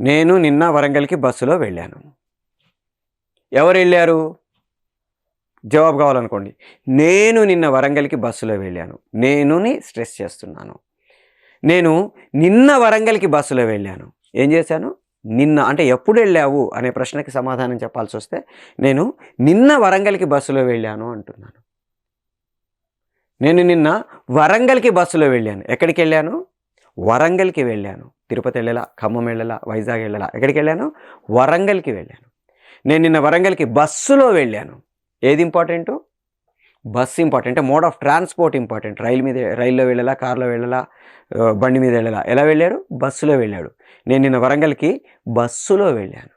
నేను నిన్న వరంగల్కి బస్సులో వెళ్ళాను. ఎవరు వెళ్ళారు? జవాబు కావాలనుకోండి. నేను నిన్న వరంగల్కి బస్సులో వెళ్ళాను. నేనుని స్ట్రెస్ చేస్తున్నాను. నేను నిన్న వరంగల్కి బస్సులో వెళ్ళాను. ఏం చేశాను? నిన్న అంటే ఎప్పుడు వెళ్ళావు అనే ప్రశ్నకి సమాధానం చెప్పాల్సి వస్తే నేను నిన్న వరంగల్కి బస్సులో వెళ్ళాను అంటున్నాను. నేను నిన్న వరంగల్కి బస్సులో వెళ్ళాను. ఎక్కడికి వెళ్ళాను? వరంగల్కి వెళ్ళాను. తిరుపతి వెళ్ళాలా, ఖమ్మం వెళ్ళాలా, వైజాగ్ వెళ్ళాలా, ఎక్కడికి వెళ్ళాను? వరంగల్కి వెళ్ళాను. నేను నిన్న వరంగల్కి బస్సులో వెళ్ళాను. ఏది ఇంపార్టెంటు? Bus important. అంటే మోడ్ ఆఫ్ ట్రాన్స్పోర్ట్ ఇంపార్టెంట్. రైల్లో వెళ్ళాలా, కార్లో వెళ్ళాలా, బండి మీద వెళ్ళాలా? ఎలా వెళ్ళాడు? బస్సులో వెళ్ళాడు. నేను నిన్న వరంగల్కి బస్సులో వెళ్ళాను.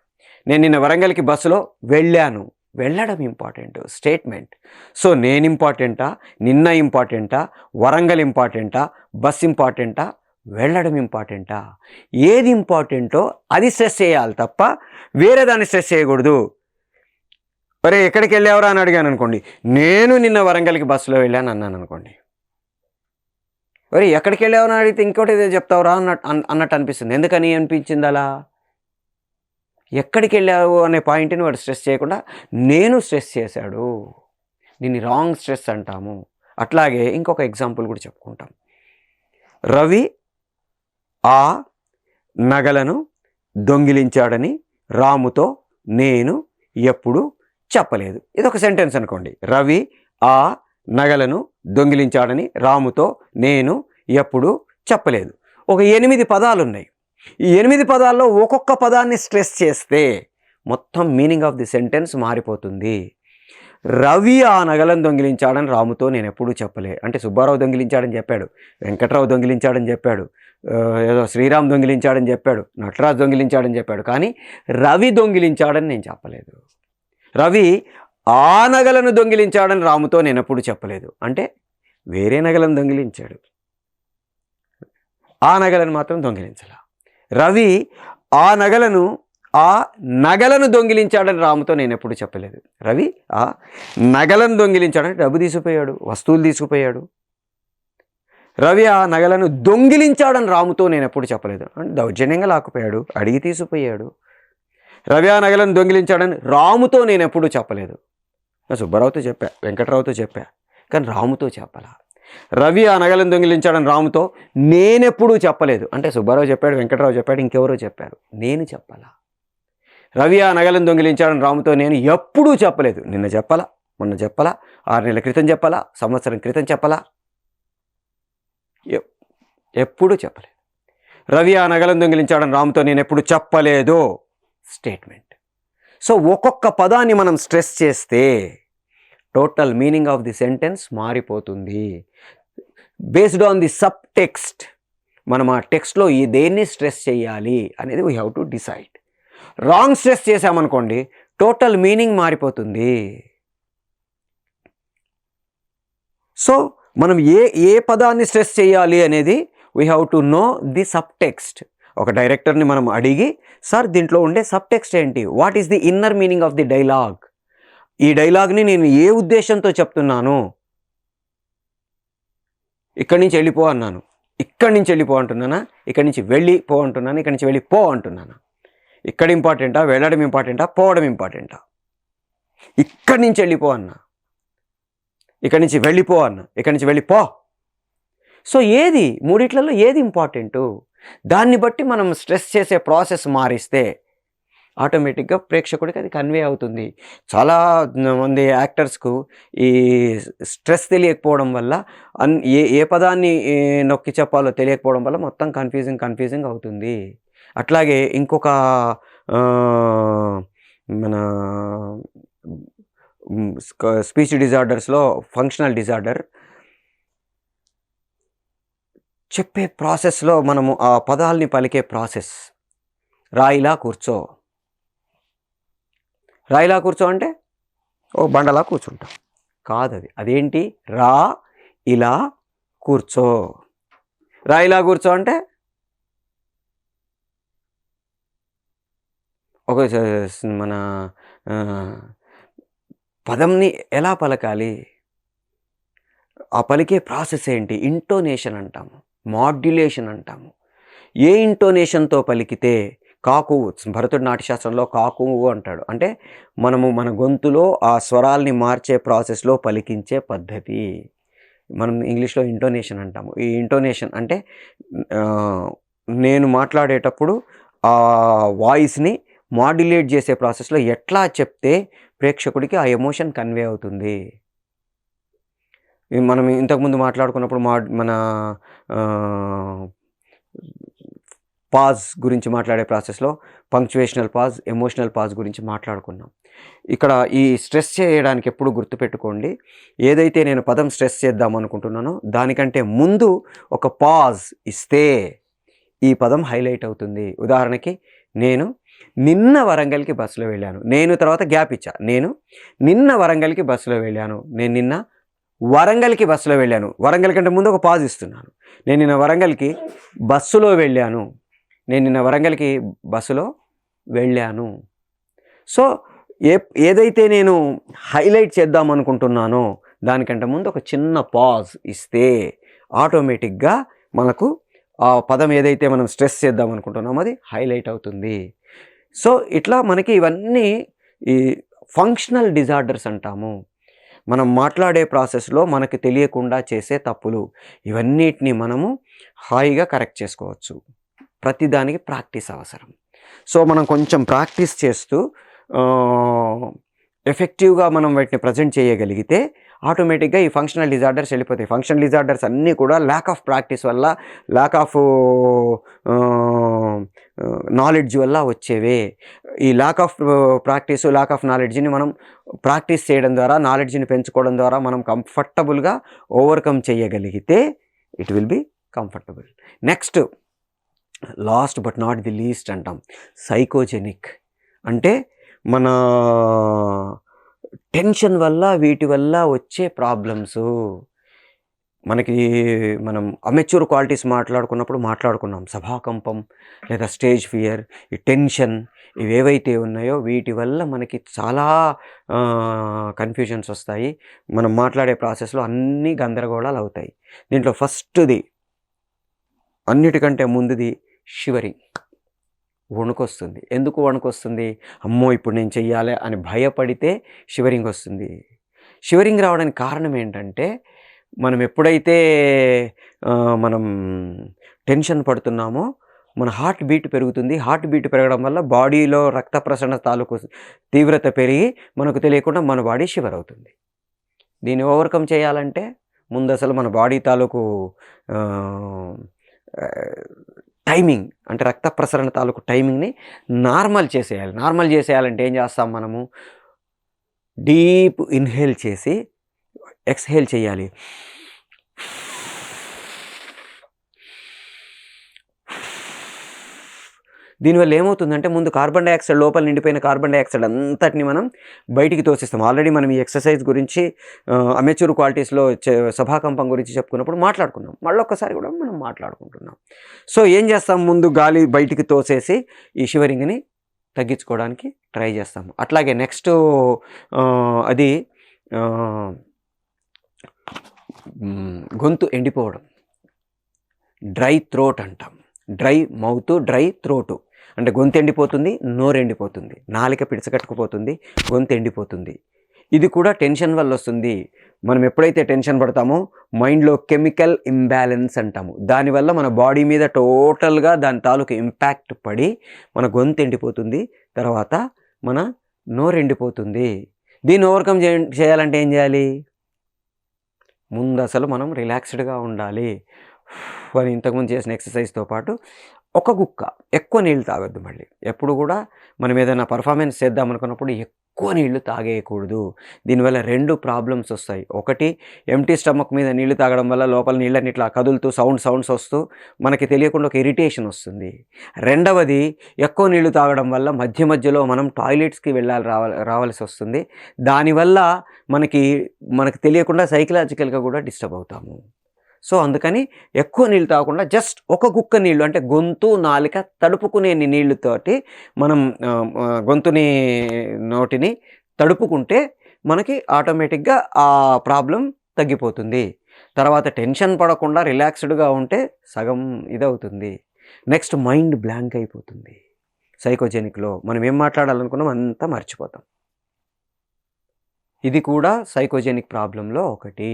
నేను నిన్న వరంగల్కి బస్సులో వెళ్ళాను. వెళ్ళడం ఇంపార్టెంట్, స్టేట్మెంట్. సో నేను ఇంపార్టెంటా, నిన్న ఇంపార్టెంటా, వరంగల్ ఇంపార్టెంటా, బస్ ఇంపార్టెంటా, వెళ్ళడం ఇంపార్టెంటా? ఏది ఇంపార్టెంటో అది స్ట్రెస్ చేయాలి తప్ప వేరే దాన్ని స్ట్రెస్ చేయకూడదు. మరి ఎక్కడికి వెళ్ళావురా అని అడిగాను అనుకోండి, నేను నిన్న వరంగల్కి బస్సులో వెళ్ళాను అన్నాను అనుకోండి. మరి ఎక్కడికి వెళ్ళావని అడిగితే ఇంకోటి ఏదో చెప్తావురా అన్నట్టు అనిపిస్తుంది. ఎందుకని అనిపించింది అలా? ఎక్కడికి వెళ్ళావు అనే పాయింట్ని వాడు స్ట్రెస్ చేయకుండా నేను స్ట్రెస్ చేశాడు. దీన్ని రాంగ్ స్ట్రెస్ అంటాము. అట్లాగే ఇంకొక ఎగ్జాంపుల్ కూడా చెప్పుకుంటాం. రవి ఆ నగలను దొంగిలించాడని రాముతో నేను ఎప్పుడు చెప్పలేదు. ఇదొక సెంటెన్స్ అనుకోండి. రవి ఆ నగలను దొంగిలించాడని రాముతో నేను ఎప్పుడు చెప్పలేదు. ఒక 8 పదాలు ఉన్నాయి. ఈ 8 పదాల్లో ఒక్కొక్క పదాన్ని స్ట్రెస్ చేస్తే మొత్తం మీనింగ్ ఆఫ్ ది సెంటెన్స్ మారిపోతుంది. రవి ఆ నగలను దొంగిలించాడని రాముతో నేను ఎప్పుడూ చెప్పలే. అంటే సుబ్బారావు దొంగిలించాడని చెప్పాడు, వెంకట్రావు దొంగిలించాడని చెప్పాడు, ఏదో శ్రీరామ్ దొంగిలించాడని చెప్పాడు, నటరాజ్ దొంగిలించాడని చెప్పాడు. కానీ రవి దొంగిలించాడని నేను చెప్పలేదు. రవి ఆ నగలను దొంగిలించాడని రాముతో నేను ఎప్పుడు చెప్పలేదు. అంటే వేరే నగలను దొంగిలించాడు, ఆ నగలను మాత్రం దొంగిలించాల. రవి ఆ నగలను దొంగిలించాడని రాముతో నేను ఎప్పుడు చెప్పలేదు. రవి ఆ నగలను దొంగిలించాడని డబ్బు తీసుకుపోయాడు, వస్తువులు తీసుకుపోయాడు. రవి ఆ నగలను దొంగిలించాడని రాముతో నేను ఎప్పుడు చెప్పలేదు. అంటే దౌర్జన్యంగా లాక్కుపోయాడు, అడిగి తీసుకుపోయాడు. రవి ఆ నగలను దొంగిలించాడని రాముతో నేను ఎప్పుడు చెప్పలేదు. సుబ్బారావుతో చెప్పా, వెంకట్రావుతో చెప్పా, కానీ రాముతో చెప్పాలా. రవి ఆ నగలను దొంగిలించాడని రాముతో నేనెప్పుడూ చెప్పలేదు. అంటే సుబ్బారావు చెప్పాడు, వెంకట్రావు చెప్పాడు, ఇంకెవరో చెప్పారు, నేను చెప్పాలా. రవి ఆ నగలను దొంగిలించాడని రాముతో నేను ఎప్పుడూ చెప్పలేదు. నిన్న చెప్పాలా, మొన్న చెప్పాలా, 6 నెలల క్రితం చెప్పాలా, సంవత్సరం క్రితం చెప్పాలా, ఎప్పుడూ చెప్పలేదు. రవి ఆ నగలను దొంగిలించాడని రాముతో నేను ఎప్పుడు చెప్పలేదు స్టేట్మెంట్. సో ఒక్కొక్క పదాన్ని మనం స్ట్రెస్ చేస్తే total meaning of the sentence మారిపోతుంది. Based on the subtext మనం ఆ టెక్స్ట్లో దేన్ని స్ట్రెస్ చేయాలి అనేది we have to decide. Wrong stress చేసామనుకోండి టోటల్ మీనింగ్ మారిపోతుంది. సో మనం ఏ పదాన్ని స్ట్రెస్ చేయాలి అనేది we have to know the subtext. ఒక డైరెక్టర్ని మనం అడిగి, సార్ దీంట్లో ఉండే సబ్ టెక్స్ట్ ఏంటి, what is the inner meaning of the dialogue, ఈ డైలాగ్ని నేను ఏ ఉద్దేశంతో చెప్తున్నాను, ఇక్కడి నుంచి వెళ్ళిపో అన్నాను, ఇక్కడి నుంచి వెళ్ళిపో అంటున్నానా, ఇక్కడి నుంచి వెళ్ళిపో అంటున్నాను, ఇక్కడి నుంచి వెళ్ళిపో అంటున్నాను, ఇక్కడ ఇంపార్టెంటా, వెళ్ళడం ఇంపార్టెంటా, పోవడం ఇంపార్టెంటా, ఇక్కడి నుంచి వెళ్ళిపో అన్నా, ఇక్కడి నుంచి వెళ్ళిపో అన్నా, ఇక్కడి నుంచి వెళ్ళిపో. సో ఏది మూడిట్లలో ఏది ఇంపార్టెంటు, దాన్ని బట్టి మనం స్ట్రెస్ చేసే ప్రాసెస్ మారిస్తే ఆటోమేటిక్గా ప్రేక్షకుడికి అది కన్వే అవుతుంది. చాలా మంది యాక్టర్స్కు ఈ స్ట్రెస్ తెలియకపోవడం వల్ల ఏ పదాన్ని నొక్కి చెప్పాలో తెలియకపోవడం వల్ల మొత్తం కన్ఫ్యూజింగ్ అవుతుంది. అట్లాగే ఇంకొక మన స్పీచ్ డిజార్డర్స్లో ఫంక్షనల్ డిజార్డర్, చెప్పే ప్రాసెస్లో మనము ఆ పదాలని పలికే ప్రాసెస్, రాయిలా కూర్చో, రాయిలా కూర్చో అంటే ఓ బండలా కూర్చుంటాం కాదు, అదేంటి రా ఇలా కూర్చో, రాయిలా కూర్చో అంటే ఒక మన పదంని ఎలా పలకాలి, ఆ పలికే ప్రాసెస్ ఏంటి, ఇంటోనేషన్ అంటాము, మాడ్యులేషన్ అంటాము. ఏ ఇంటోనేషన్తో పలికితే, కాకు భరతుడి నాట్యశాస్త్రంలో కాకు అంటాడు, అంటే మనము మన గొంతులో ఆ స్వరాల్ని మార్చే ప్రాసెస్లో పలికించే పద్ధతి మనం ఇంగ్లీష్లో ఇంటోనేషన్ అంటాము. ఈ ఇంటోనేషన్ అంటే నేను మాట్లాడేటప్పుడు ఆ వాయిస్ని మాడ్యులేట్ చేసే ప్రాసెస్లో ఎట్లా చెప్తే ప్రేక్షకుడికి ఆ ఎమోషన్ కన్వే అవుతుంది. మనం ఇంతకుముందు మాట్లాడుకున్నప్పుడు మన పాజ్ గురించి మాట్లాడే ప్రాసెస్లో పంక్చువేషనల్ పాజ్, ఎమోషనల్ పాజ్ గురించి మాట్లాడుకున్నాం. ఇక్కడ ఈ స్ట్రెస్ చేయడానికి ఎప్పుడు గుర్తుపెట్టుకోండి, ఏదైతే నేను పదం స్ట్రెస్ చేద్దాం అనుకుంటున్నానో దానికంటే ముందు ఒక పాజ్ ఇస్తే ఈ పదం హైలైట్ అవుతుంది. ఉదాహరణకి నేను నిన్న వరంగల్కి బస్సులో వెళ్ళాను, నేను తర్వాత గ్యాప్ ఇచ్చా, నేను నిన్న వరంగల్కి బస్సులో వెళ్ళాను, నేను నిన్న వరంగల్కి బస్సులో వెళ్ళాను, వరంగల్ కంటే ముందు ఒక పాజ్ ఇస్తున్నాను. నేను నిన్న వరంగల్కి బస్సులో వెళ్ళాను, నేను నిన్న వరంగల్కి బస్సులో వెళ్ళాను. సో ఏదైతే నేను హైలైట్ చేద్దాం అనుకుంటున్నానో దానికంటే ముందు ఒక చిన్న పాజ్ ఇస్తే ఆటోమేటిక్గా మనకు ఆ పదం ఏదైతే మనం స్ట్రెస్ చేద్దాం అనుకుంటున్నామో అది హైలైట్ అవుతుంది. సో ఇట్లా మనకి ఇవన్నీ ఈ ఫంక్షనల్ డిజార్డర్స్ అంటాము. మనం మాట్లాడే ప్రాసెస్లో మనకు తెలియకుండా చేసే తప్పులు, ఇవన్నిటిని మనము హాయిగా కరెక్ట్ చేసుకోవచ్చు. ప్రతిదానికి ప్రాక్టీస్ అవసరం. సో మనం కొంచెం ప్రాక్టీస్ చేస్తూ ఎఫెక్టివ్గా మనం వాటిని ప్రజెంట్ చేయగలిగితే ఆటోమేటిక్గా ఈ ఫంక్షనల్ డిజార్డర్స్ వెళ్ళిపోతాయి. ఫంక్షనల్ డిజార్డర్స్ అన్నీ కూడా ల్యాక్ ఆఫ్ ప్రాక్టీస్ వల్ల, ల్యాక్ ఆఫ్ నాలెడ్జ్ వల్ల వచ్చేవే. ఈ lack of practice, lack of నాలెడ్జ్ని మనం ప్రాక్టీస్ చేయడం ద్వారా, నాలెడ్జ్ని పెంచుకోవడం ద్వారా మనం కంఫర్టబుల్గా ఓవర్కమ్ చేయగలిగితే it will be comfortable. Next last but not the least అంటాం సైకోజెనిక్. అంటే మన టెన్షన్ వల్ల, వీటి వల్ల వచ్చే ప్రాబ్లమ్స్. మనకి మనం అమెచ్యూర్ క్వాలిటీస్ మాట్లాడుకున్నాం. సభాకంపం లేదా స్టేజ్ ఫియర్, ఈ టెన్షన్ ఇవేవైతే ఉన్నాయో వీటి వల్ల మనకి చాలా కన్ఫ్యూజన్స్ వస్తాయి. మనం మాట్లాడే ప్రాసెస్లో అన్నీ గందరగోళాలు అవుతాయి. దీంట్లో ఫస్ట్ది అన్నిటికంటే ముందుది షివరింగ్. వణుకొస్తుంది. ఎందుకు వణుకొస్తుంది? అమ్మో ఇప్పుడు నేను చెయ్యాలి అని భయపడితే షివరింగ్ వస్తుంది. షివరింగ్ రావడానికి కారణం ఏంటంటే మనం ఎప్పుడైతే మనం టెన్షన్ పడుతున్నామో మన హార్ట్ బీట్ పెరుగుతుంది. హార్ట్ బీట్ పెరగడం వల్ల బాడీలో రక్త ప్రసరణ తాలూకు తీవ్రత పెరిగి మనకు తెలియకుండా మన బాడీ షివర్ అవుతుంది. దీన్ని ఓవర్కమ్ చేయాలంటే ముందు అసలు మన బాడీ తాలూకు టైమింగ్ అంటే రక్త ప్రసరణ తాలూకు టైమింగ్ని నార్మల్ చేసేయాలి. నార్మల్ చేసేయాలంటే ఏం చేస్తాం మనము? డీప్ ఇన్హేల్ చేసి ఎక్స్హేల్ చేయాలి. దీనివల్ల ఏమవుతుందంటే ముందు కార్బన్ డైఆక్సైడ్ లోపల నిండిపోయిన కార్బన్ డైఆక్సైడ్ అంతటిని మనం బయటికి తోసిస్తాం. ఆల్రెడీ మనం ఈ ఎక్సర్సైజ్ గురించి అమెచ్యూర్ క్వాలిటీస్లో సభాకంపం గురించి చెప్పుకున్నప్పుడు మాట్లాడుకున్నాం. మళ్ళొక్కసారి కూడా మనం మాట్లాడుకుంటున్నాం. సో ఏం చేస్తాం? ముందు గాలి బయటికి తోసేసి ఈ షివరింగ్ని తగ్గించుకోవడానికి ట్రై చేస్తాము. అట్లాగే నెక్స్ట్ అది గొంతు ఎండిపోవడం, డ్రై థ్రోట్ అంటాం. డ్రై మౌత్, డ్రై థ్రోటు అంటే గొంతు ఎండిపోతుంది, నోరు ఎండిపోతుంది, నాలిక పిడిచకట్టుకుపోతుంది, గొంతు ఎండిపోతుంది. ఇది కూడా టెన్షన్ వల్ల వస్తుంది. మనం ఎప్పుడైతే టెన్షన్ పడతామో మైండ్లో కెమికల్ ఇంబ్యాలెన్స్ అంటాము. దానివల్ల మన బాడీ మీద టోటల్గా దాని తాలూకు ఇంపాక్ట్ పడి మన గొంతు ఎండిపోతుంది, తర్వాత మన నోరు ఎండిపోతుంది. దీన్ని ఓవర్కమ్ చేయాలంటే ఏం చేయాలి? ముందు అసలు మనం రిలాక్స్డ్గా ఉండాలి. అని ఇంతకుముందు చేసిన ఎక్సర్సైజ్తో పాటు ఒక గుక్క ఎక్కువ నీళ్ళు తాగొద్దు. మళ్ళీ ఎప్పుడు కూడా మనం ఏదైనా పర్ఫార్మెన్స్ చేద్దాం అనుకున్నప్పుడు ఎక్కువ నీళ్లు తాగేయకూడదు. దీనివల్ల 2 ప్రాబ్లమ్స్ వస్తాయి. ఒకటి, ఎంటీ స్టమక్ మీద నీళ్లు తాగడం వల్ల లోపల నీళ్ళని ఇట్లా కదులుతూ సౌండ్స్ వస్తూ మనకి తెలియకుండా ఒక ఇరిటేషన్ వస్తుంది. రెండవది, ఎక్కువ నీళ్లు తాగడం వల్ల మధ్య మధ్యలో మనం టాయిలెట్స్కి రావాల్సి వస్తుంది. దానివల్ల మనకి తెలియకుండా సైకలాజికల్గా కూడా డిస్టర్బ్ అవుతాము. సో అందుకని ఎక్కువ నీళ్ళు తాగకుండా జస్ట్ ఒక గుక్క నీళ్ళు అంటే గొంతు నాలిక తడుపుకునే నీళ్ళతోటి మనం గొంతుని నోటిని తడుపుకుంటే మనకి ఆటోమేటిక్గా ఆ ప్రాబ్లం తగ్గిపోతుంది. తర్వాత టెన్షన్ పడకుండా రిలాక్స్డ్గా ఉంటే సగం ఇదవుతుంది. నెక్స్ట్ మైండ్ బ్లాంక్ అయిపోతుంది. సైకోజెనిక్లో మనం ఏం మాట్లాడాలనుకున్నాం అంతా మర్చిపోతాం. ఇది కూడా సైకోజెనిక్ ప్రాబ్లంలో ఒకటి.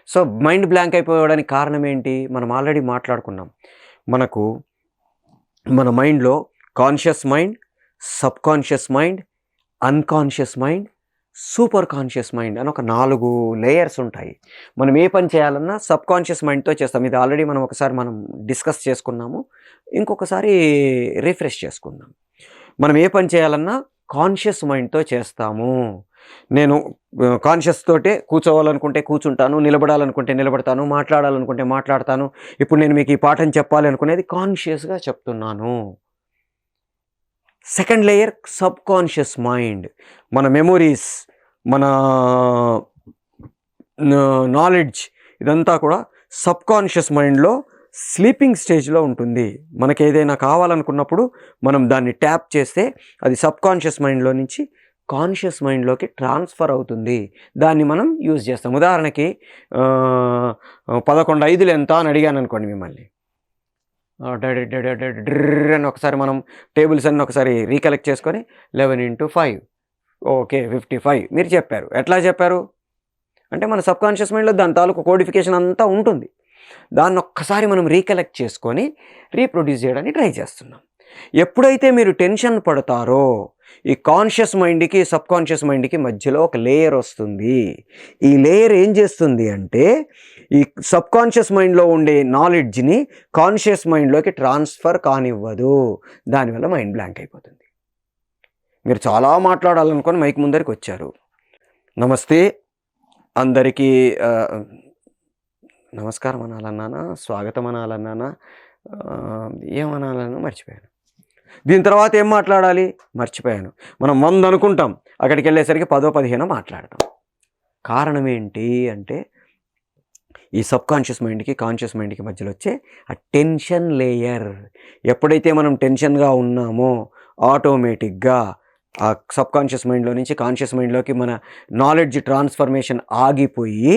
సో మైండ్ బ్లాంక్ అయిపోవడానికి కారణం ఏంటి? మనం ఆల్రెడీ మాట్లాడుకున్నాం. మన మైండ్లో conscious mind, sub conscious mind, unconscious mind, super conscious mind అని ఒక 4 లేయర్స్ ఉంటాయి. మనం ఏ పని చేయాలన్నా సబ్ కాన్షియస్ మైండ్తో చేస్తాం. ఇది ఆల్రెడీ ఒకసారి మనం డిస్కస్ చేసుకున్నాము. ఇంకొకసారి రిఫ్రెష్ చేసుకుందాం. మనం ఏ పని చేయాలన్నా కాన్షియస్ మైండ్తో చేస్తాము. నేను కాన్షియస్ తోటే కూర్చోవాలనుకుంటే కూర్చుంటాను, నిలబడాలనుకుంటే నిలబడతాను, మాట్లాడాలనుకుంటే మాట్లాడతాను. ఇప్పుడు నేను మీకు ఈ పాఠం చెప్పాలి అనుకునేది కాన్షియస్గా చెప్తున్నాను. Second layer sub conscious mind. మన మెమొరీస్, మన నాలెడ్జ్ ఇదంతా కూడా సబ్ కాన్షియస్ మైండ్లో స్లీపింగ్ స్టేజ్లో ఉంటుంది. మనకి ఏదైనా కావాలనుకున్నప్పుడు మనం దాన్ని ట్యాప్ చేస్తే అది సబ్ కాన్షియస్ మైండ్లో నుంచి కాన్షియస్ మైండ్లోకి ట్రాన్స్ఫర్ అవుతుంది. దాన్ని మనం యూజ్ చేస్తాం. ఉదాహరణకి 11:05 ఎంత అని అడిగాను అనుకోండి మిమ్మల్ని, అని ఒకసారి మనం టేబుల్స్ అన్నీ ఒకసారి రీకలెక్ట్ చేసుకొని 11 × 5 ఓకే 55 మీరు చెప్పారు. ఎట్లా చెప్పారు అంటే మన సబ్ కాన్షియస్ మైండ్లో దాని తాలూకు కోడిఫికేషన్ అంతా ఉంటుంది. దాన్ని ఒక్కసారి మనం రీకలెక్ట్ చేసుకొని రీప్రొడ్యూస్ చేయడానికి ట్రై చేస్తున్నాం. ఎప్పుడైతే మీరు టెన్షన్ పడతారో ఈ కాన్షియస్ మైండ్కి సబ్ కాన్షియస్ మైండ్కి మధ్యలో ఒక లేయర్ వస్తుంది. ఈ లేయర్ ఏం చేస్తుంది అంటే ఈ సబ్ కాన్షియస్ మైండ్లో ఉండే నాలెడ్జ్ని కాన్షియస్ మైండ్లోకి ట్రాన్స్ఫర్ కానివ్వదు. దానివల్ల మైండ్ బ్లాంక్ అయిపోతుంది. మీరు చాలా మాట్లాడాలనుకొని మైక్ ముందరికి వచ్చారు. నమస్తే అందరికీ నమస్కారం అనాలన్నానా, స్వాగతం అనాలన్నానా, ఏమనాలన్నా మర్చిపోయాను. దీని తర్వాత ఏం మాట్లాడాలి మర్చిపోయాను. మనం 100 అనుకుంటాం, అక్కడికి వెళ్ళేసరికి 10-15 మాట్లాడతాం. కారణం ఏంటి అంటే ఈ సబ్కాన్షియస్ మైండ్కి కాన్షియస్ మైండ్కి మధ్యలో వచ్చే ఆ టెన్షన్ లేయర్. ఎప్పుడైతే మనం టెన్షన్గా ఉన్నామో ఆటోమేటిక్గా ఆ సబ్కాన్షియస్ మైండ్లో నుంచి కాన్షియస్ మైండ్లోకి మన నాలెడ్జ్ ట్రాన్స్ఫర్మేషన్ ఆగిపోయి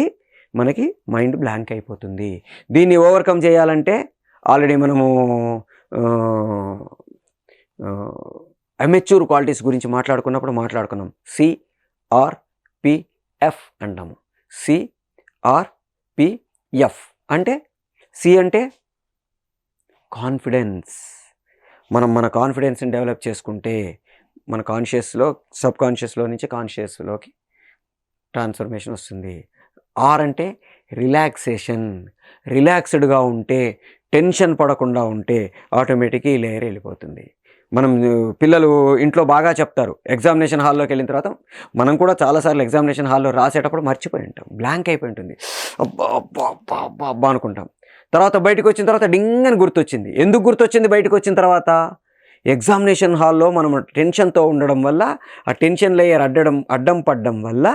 మనకి మైండ్ బ్లాంక్ అయిపోతుంది. దీన్ని ఓవర్కమ్ చేయాలంటే ఆల్రెడీ మనము అమెచ్యూర్ క్వాలిటీస్ గురించి మాట్లాడుకున్నాం. CRPF అంటాము. CRPF అంటే సి అంటే కాన్ఫిడెన్స్. మనం మన కాన్ఫిడెన్స్ని డెవలప్ చేసుకుంటే మన కాన్షియస్లో సబ్కాన్షియస్లో నుంచి కాన్షియస్లోకి ట్రాన్స్ఫర్మేషన్ వస్తుంది. ఆర్ అంటే రిలాక్సేషన్. రిలాక్స్డ్గా ఉంటే, టెన్షన్ పడకుండా ఉంటే ఆటోమేటిక్గా ఈ లేయర్ వెళ్ళిపోతుంది. మనం పిల్లలు ఇంట్లో బాగా చెప్తారు, ఎగ్జామినేషన్ హాల్లోకి వెళ్ళిన తర్వాత మనం కూడా చాలాసార్లు ఎగ్జామినేషన్ హాల్లో రాసేటప్పుడు మర్చిపోయి ఉంటాం, బ్లాంక్ అయిపోయి ఉంటుంది, అబ్బా అబ్బా అబ్బా అబ్బా అబ్బా అనుకుంటాం. తర్వాత బయటకు వచ్చిన తర్వాత డింగ్ అని గుర్తొచ్చింది. ఎందుకు గుర్తొచ్చింది? బయటకు వచ్చిన తర్వాత ఎగ్జామినేషన్ హాల్లో మనం టెన్షన్తో ఉండడం వల్ల, ఆ టెన్షన్ లేయర్ అడ్డం పడడం వల్ల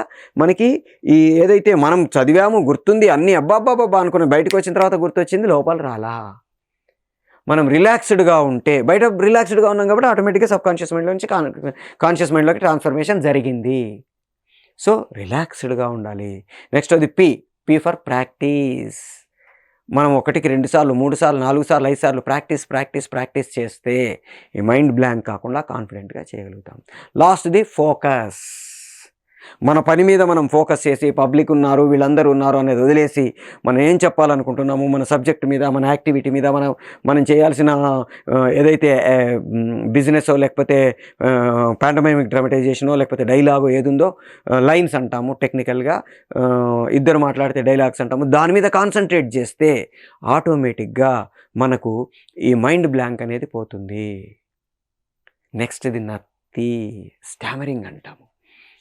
మనకి ఈ ఏదైతే మనం చదివామో గుర్తుంది, అన్నీ అబ్బాబ్బాబ్బా అనుకుని బయటకు వచ్చిన తర్వాత గుర్తొచ్చింది, లోపల రాలా. మనం రిలాక్స్డ్గా ఉంటే, బయట రిలాక్స్డ్గా ఉన్నాం కాబట్టి ఆటోమేటిక్గా సబ్కాన్షియస్ మైండ్లో నుంచి కాన్షియస్ మైండ్లోకి ట్రాన్స్ఫర్మేషన్ జరిగింది. సో రిలాక్స్డ్గా ఉండాలి. నెక్స్ట్ అది పి ఫర్ ప్రాక్టీస్. మనం 1కి 2 సార్లు 3 సార్లు 4 సార్లు 5 సార్లు ప్రాక్టీస్ చేస్తే ఈ మైండ్ బ్లాంక్ కాకుండా కాన్ఫిడెంట్గా చేయగలుగుతాం. లాస్ట్ది ఫోకస్. మన పని మీద మనం ఫోకస్ చేసి పబ్లిక్ ఉన్నారు, వీళ్ళందరూ ఉన్నారు అనేది వదిలేసి మనం ఏం చెప్పాలనుకుంటున్నాము, మన సబ్జెక్ట్ మీద, మన యాక్టివిటీ మీద, మనం చేయాల్సిన ఏదైతే బిజినెసో లేకపోతే పాంటమైమిక్ డ్రామటైజేషనో లేకపోతే డైలాగో ఏదుందో, లైన్స్ అంటాము టెక్నికల్గా, ఇద్దరు మాట్లాడితే డైలాగ్స్ అంటాము, దాని మీద కాన్సన్ట్రేట్ చేస్తే ఆటోమేటిక్గా మనకు ఈ మైండ్ బ్లాంక్ అనేది పోతుంది. నెక్స్ట్ ఇది నత్తి, స్టామరింగ్ అంటాము.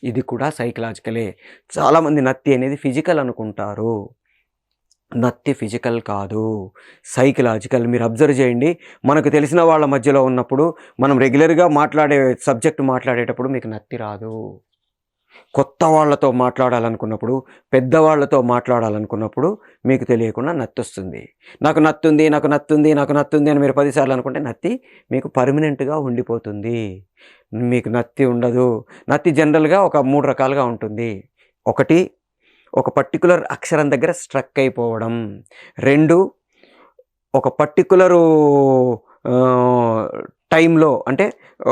ఇది కూడా సైకలాజికలే. చాలామంది నత్తి అనేది ఫిజికల్ అనుకుంటారు. నత్తి ఫిజికల్ కాదు, సైకలాజికల్. మీరు అబ్జర్వ్ చేయండి, మనకు తెలిసిన వాళ్ళ మధ్యలో ఉన్నప్పుడు, మనం రెగ్యులర్గా మాట్లాడే సబ్జెక్ట్ మాట్లాడేటప్పుడు మీకు నత్తి రాదు. కొత్త వాళ్ళతో మాట్లాడాలనుకున్నప్పుడు, పెద్దవాళ్ళతో మాట్లాడాలనుకున్నప్పుడు మీకు తెలియకుండా నత్తి వస్తుంది. నాకు నత్తుంది అని మీరు 10 సార్లు అనుకుంటే నత్తి మీకు పర్మనెంట్గా ఉండిపోతుంది. మీకు నత్తి ఉండదు. నత్తి జనరల్గా ఒక 3 రకాలుగా ఉంటుంది. 1, ఒక పర్టికులర్ అక్షరం దగ్గర స్ట్రక్ అయిపోవడం. 2, ఒక పర్టికులరు టైంలో, అంటే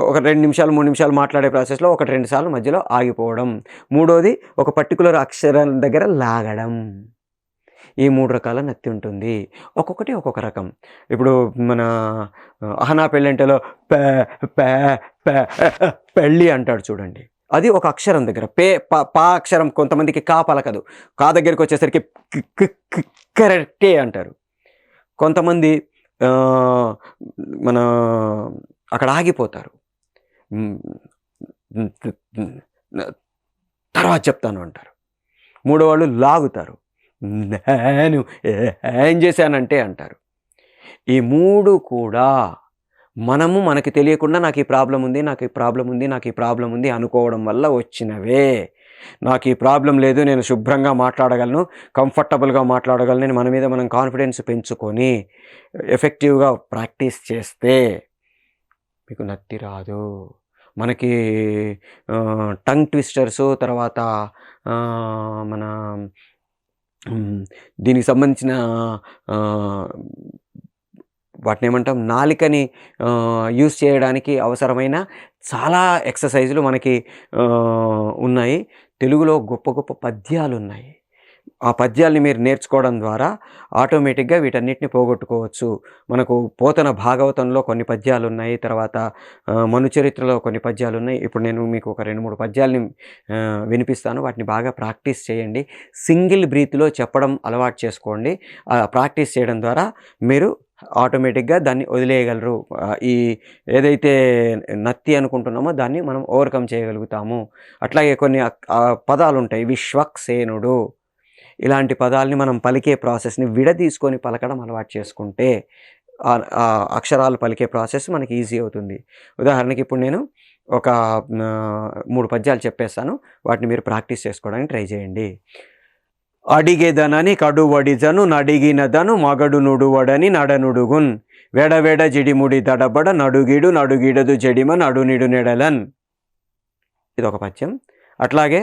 ఒక 2 నిమిషాలు 3 నిమిషాలు మాట్లాడే ప్రాసెస్లో 1-2 సార్లు మధ్యలో ఆగిపోవడం. 3వది ఒక పర్టికులర్ అక్షరం దగ్గర లాగడం. ఈ 3 రకాల నత్తి ఉంటుంది. ఒక్కొక్కటి ఒక్కొక్క రకం. ఇప్పుడు మన అహనా పెళ్ళంటలో పెళ్ళి అంటాడు చూడండి, అది ఒక అక్షరం దగ్గర పా అక్షరం కొంతమందికి కా పలకదు, కా దగ్గరికి వచ్చేసరికి కరెక్టే అంటారు. కొంతమంది మన అక్కడ ఆగిపోతారు, తర్వాత చెప్తాను అంటారు. 3వ వాళ్ళు లాగుతారు, నేను ఏం చేశానంటే అంటారు. ఈ 3 కూడా మనకి తెలియకుండా నాకు ఈ ప్రాబ్లం ఉంది అనుకోవడం వల్ల వచ్చినవే. నాకు ఈ ప్రాబ్లం లేదు, నేను శుభ్రంగా మాట్లాడగలను, కంఫర్టబుల్గా మాట్లాడగలను, మన మీద మనం కాన్ఫిడెన్స్ పెంచుకొని ఎఫెక్టివ్గా ప్రాక్టీస్ చేస్తే మీకు నత్తి రాదు. మనకి టంగ్ ట్విస్టర్సు, తర్వాత మన దీనికి సంబంధించిన వాటిని ఏమంటాం, నాలికని యూస్ చేయడానికి అవసరమైన చాలా ఎక్సర్సైజులు మనకి ఉన్నాయి. తెలుగులో గొప్ప గొప్ప పద్యాలు ఉన్నాయి. ఆ పద్యాల్ని మీరు నేర్చుకోవడం ద్వారా ఆటోమేటిక్గా వీటన్నిటిని పోగొట్టుకోవచ్చు. మనకు పోతన భాగవతంలో కొన్ని పద్యాలు ఉన్నాయి, తర్వాత మనుచరిత్రలో కొన్ని పద్యాలు ఉన్నాయి. ఇప్పుడు నేను మీకు ఒక 2-3 పద్యాలని వినిపిస్తాను, వాటిని బాగా ప్రాక్టీస్ చేయండి. సింగిల్ బ్రీత్లో చెప్పడం అలవాటు చేసుకోండి. ప్రాక్టీస్ చేయడం ద్వారా మీరు ఆటోమేటిక్గా దాన్ని వదిలేయగలరు. ఈ ఏదైతే నత్తి అనుకుంటున్నామో దాన్ని మనం ఓవర్కమ్ చేయగలుగుతాము. అట్లాగే కొన్ని పదాలు ఉంటాయి, విశ్వక్సేనుడు, ఇలాంటి పదాలని మనం పలికే ప్రాసెస్ని విడదీసుకొని పలకడం అలవాటు చేసుకుంటే అక్షరాలు పలికే ప్రాసెస్ మనకి ఈజీ అవుతుంది. ఉదాహరణకి ఇప్పుడు నేను ఒక 3 పద్యాలు చెప్పేస్తాను, వాటిని మీరు ప్రాక్టీస్ చేసుకోవడానికి ట్రై చేయండి. అడిగెదనని కడువడిజను నడిగినదను మగడు నుడువడని నడనుడుగున్ వెడవెడ జిడిముడి దడబడ నడుగిడు నడుగిడదు జడిమ నడునిడు నెడలన్. ఇది ఒక పద్యం. అట్లాగే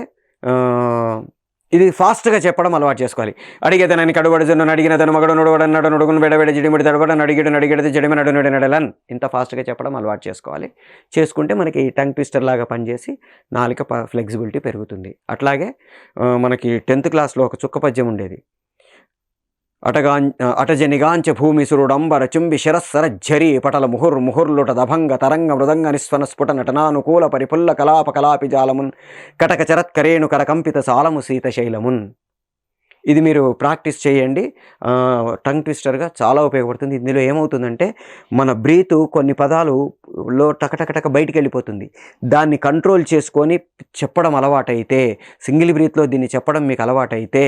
ఇది ఫాస్ట్గా చెప్పడం అలవాటు చేసుకోవాలి. అడిగేదనని కడువడిజను నడిగినదను మగడు నుడువడని నడనుడుగున్ వెడవెడ జిడిముడి దడబడ నడిగిడు నడిగిడదు జడిమ నడునిడు నెడలన్. ఇంత ఫాస్ట్గా చెప్పడం అలవాటు చేసుకోవాలి. చేసుకుంటే మనకి టంగ్ ట్విస్టర్ లాగా పనిచేసి నాలుక ఫ్లెక్సిబిలిటీ పెరుగుతుంది. అట్లాగే మనకి 10th క్లాస్లో ఒక చుక్క పద్యం ఉండేది. అటజనిగాంచ భూమిసురుడంబర చుంబి శిరస్సర ఝరి పటల ముహుర్లుట దభంగ తరంగ మృదంగ నిస్వన స్ఫుట నటనానుకూల పరిపుల్ల కలాప కలాపి జాలమున్ కటక చరత్కరేణు కరకంపిత సాలము శీతశైలమున్. ఇది మీరు ప్రాక్టీస్ చేయండి. టంగ్ ట్విస్టర్గా చాలా ఉపయోగపడుతుంది. ఇందులో ఏమవుతుందంటే మన బ్రీత్ కొన్ని పదాలులో టకటకటక బయటికి వెళ్ళిపోతుంది. దాన్ని కంట్రోల్ చేసుకొని చెప్పడం అలవాటైతే, సింగిల్ బ్రీత్లో దీన్ని చెప్పడం మీకు అలవాటైతే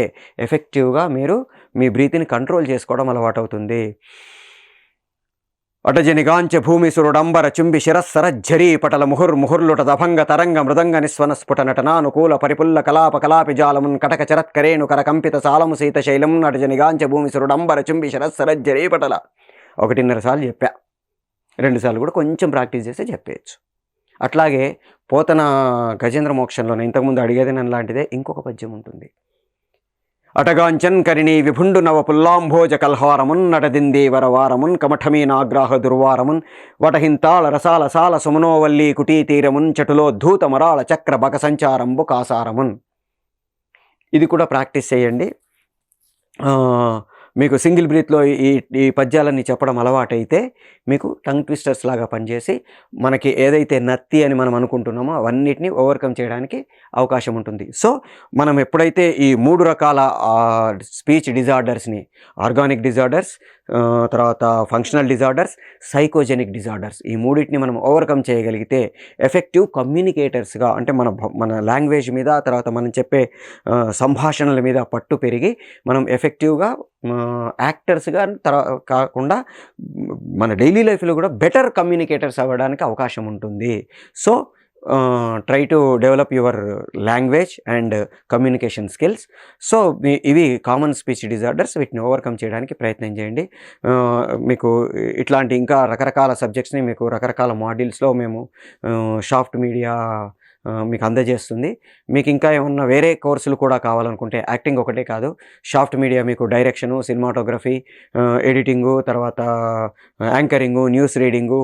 ఎఫెక్టివ్గా మీరు మీ బ్రీత్ని కంట్రోల్ చేసుకోవడం అలవాటవుతుంది. అటజనిగాంచ భూమిసురుడంబర చుంబి శిరస్సర ఝరీ పటల ముహుర్లుట దభంగ తరంగ మృదంగ నిస్వన స్ఫుట నటనానుకూల పరిపుల్ల కలాప కలాపి జాలమున్ కటక చరత్కరేణు కరకంపిత సాలము శీతశైలం. అటజనిగాంచ భూమిసురుడంబర చుంబి శిరస్సర ఝరీ పటల 1.5 సార్లు చెప్పా. 2 సార్లు కూడా కొంచెం ప్రాక్టీస్ చేస్తే చెప్పేయచ్చు. అట్లాగే పోతన గజేంద్ర మోక్షంలోనే ఇంతకుముందు అడిగేదనని లాంటిదే ఇంకొక పద్యం ఉంటుంది. అటగాంచన్ కరిణి విభుండు నవ పుల్లాంభోజ కల్హారమున్ నటదిందేవరవారమున్ కమఠమీనాగ్రాహ దుర్వారమున్ వటహింతాళ రసాల సాల సుమనోవల్లి కుటీ తీరమున్ చటులో ధూత మరాళ చక్ర బక సంచారంబు కాసారమున్. ఇది కూడా ప్రాక్టీస్ చేయండి. మీకు సింగిల్ బ్రీత్లో ఈ పద్యాలన్నీ చెప్పడం అలవాటైతే మీకు టంగ్ ట్విస్టర్స్ లాగా పనిచేసి మనకి ఏదైతే నత్తి అని మనం అనుకుంటున్నామో అవన్నిటిని ఓవర్కమ్ చేయడానికి అవకాశం ఉంటుంది. సో మనం ఎప్పుడైతే ఈ 3 రకాల స్పీచ్ డిజార్డర్స్ని, ఆర్గానిక్ డిజార్డర్స్, తర్వాత ఫంక్షనల్ డిజార్డర్స్, సైకోజెనిక్ డిజార్డర్స్, ఈ 3టిని మనం ఓవర్కమ్ చేయగలిగితే ఎఫెక్టివ్ కమ్యూనికేటర్స్గా, అంటే మన లాంగ్వేజ్ మీద, తర్వాత మనం చెప్పే సంభాషణల మీద పట్టు పెరిగి మనం ఎఫెక్టివ్గా యాక్టర్స్గా కాకుండా మన డైలీ లైఫ్లో కూడా బెటర్ కమ్యూనికేటర్స్ అవ్వడానికి అవకాశం ఉంటుంది. So try to develop your language and communication skills. So ఇవి కామన్ స్పీచ్ డిజార్డర్స్. వీటిని ఓవర్కమ్ చేయడానికి ప్రయత్నం చేయండి. మీకు ఇట్లాంటి ఇంకా రకరకాల సబ్జెక్ట్స్ని మీకు రకరకాల మాడ్యూల్స్లో మేము సాఫ్ట్ మీడియా మీకు అందజేస్తుంది. మీకు ఇంకా ఏమన్నా వేరే కోర్సులు కూడా కావాలనుకుంటే, యాక్టింగ్ ఒకటే కాదు, సాఫ్ట్ మీడియా మీకు డైరెక్షను, సినిమాటోగ్రఫీ, ఎడిటింగు, తర్వాత యాంకరింగు, న్యూస్ రీడింగు,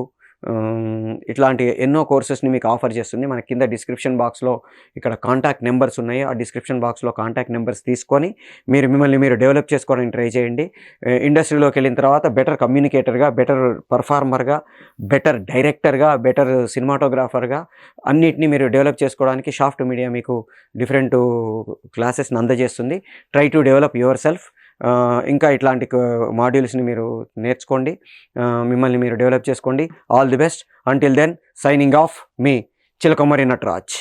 ఇట్లాంటి ఎన్నో కోర్సెస్ని మీకు ఆఫర్ చేస్తుంది. మన కింద డిస్క్రిప్షన్ బాక్స్లో ఇక్కడ కాంటాక్ట్ నెంబర్స్ ఉన్నాయి. ఆ డిస్క్రిప్షన్ బాక్స్లో కాంటాక్ట్ నెంబర్స్ తీసుకొని మిమ్మల్ని మీరు డెవలప్ చేసుకోవడానికి ట్రై చేయండి. ఇండస్ట్రీలోకి వెళ్ళిన తర్వాత బెటర్ కమ్యూనికేటర్గా, బెటర్ పర్ఫార్మర్గా, బెటర్ డైరెక్టర్గా, బెటర్ సినిమాటోగ్రాఫర్గా అన్నిటినీ మీరు డెవలప్ చేసుకోవడానికి సాఫ్ట్ మీడియా మీకు డిఫరెంట్ క్లాసెస్ని అందజేస్తుంది. Try to develop yourself. ఇంకా ఇట్లాంటి మాడ్యూల్స్ని మీరు నేర్చుకోండి, మిమ్మల్ని మీరు డెవలప్ చేసుకోండి. All the best. Until then, signing off, మీ చిలకమరి నటరాజ్.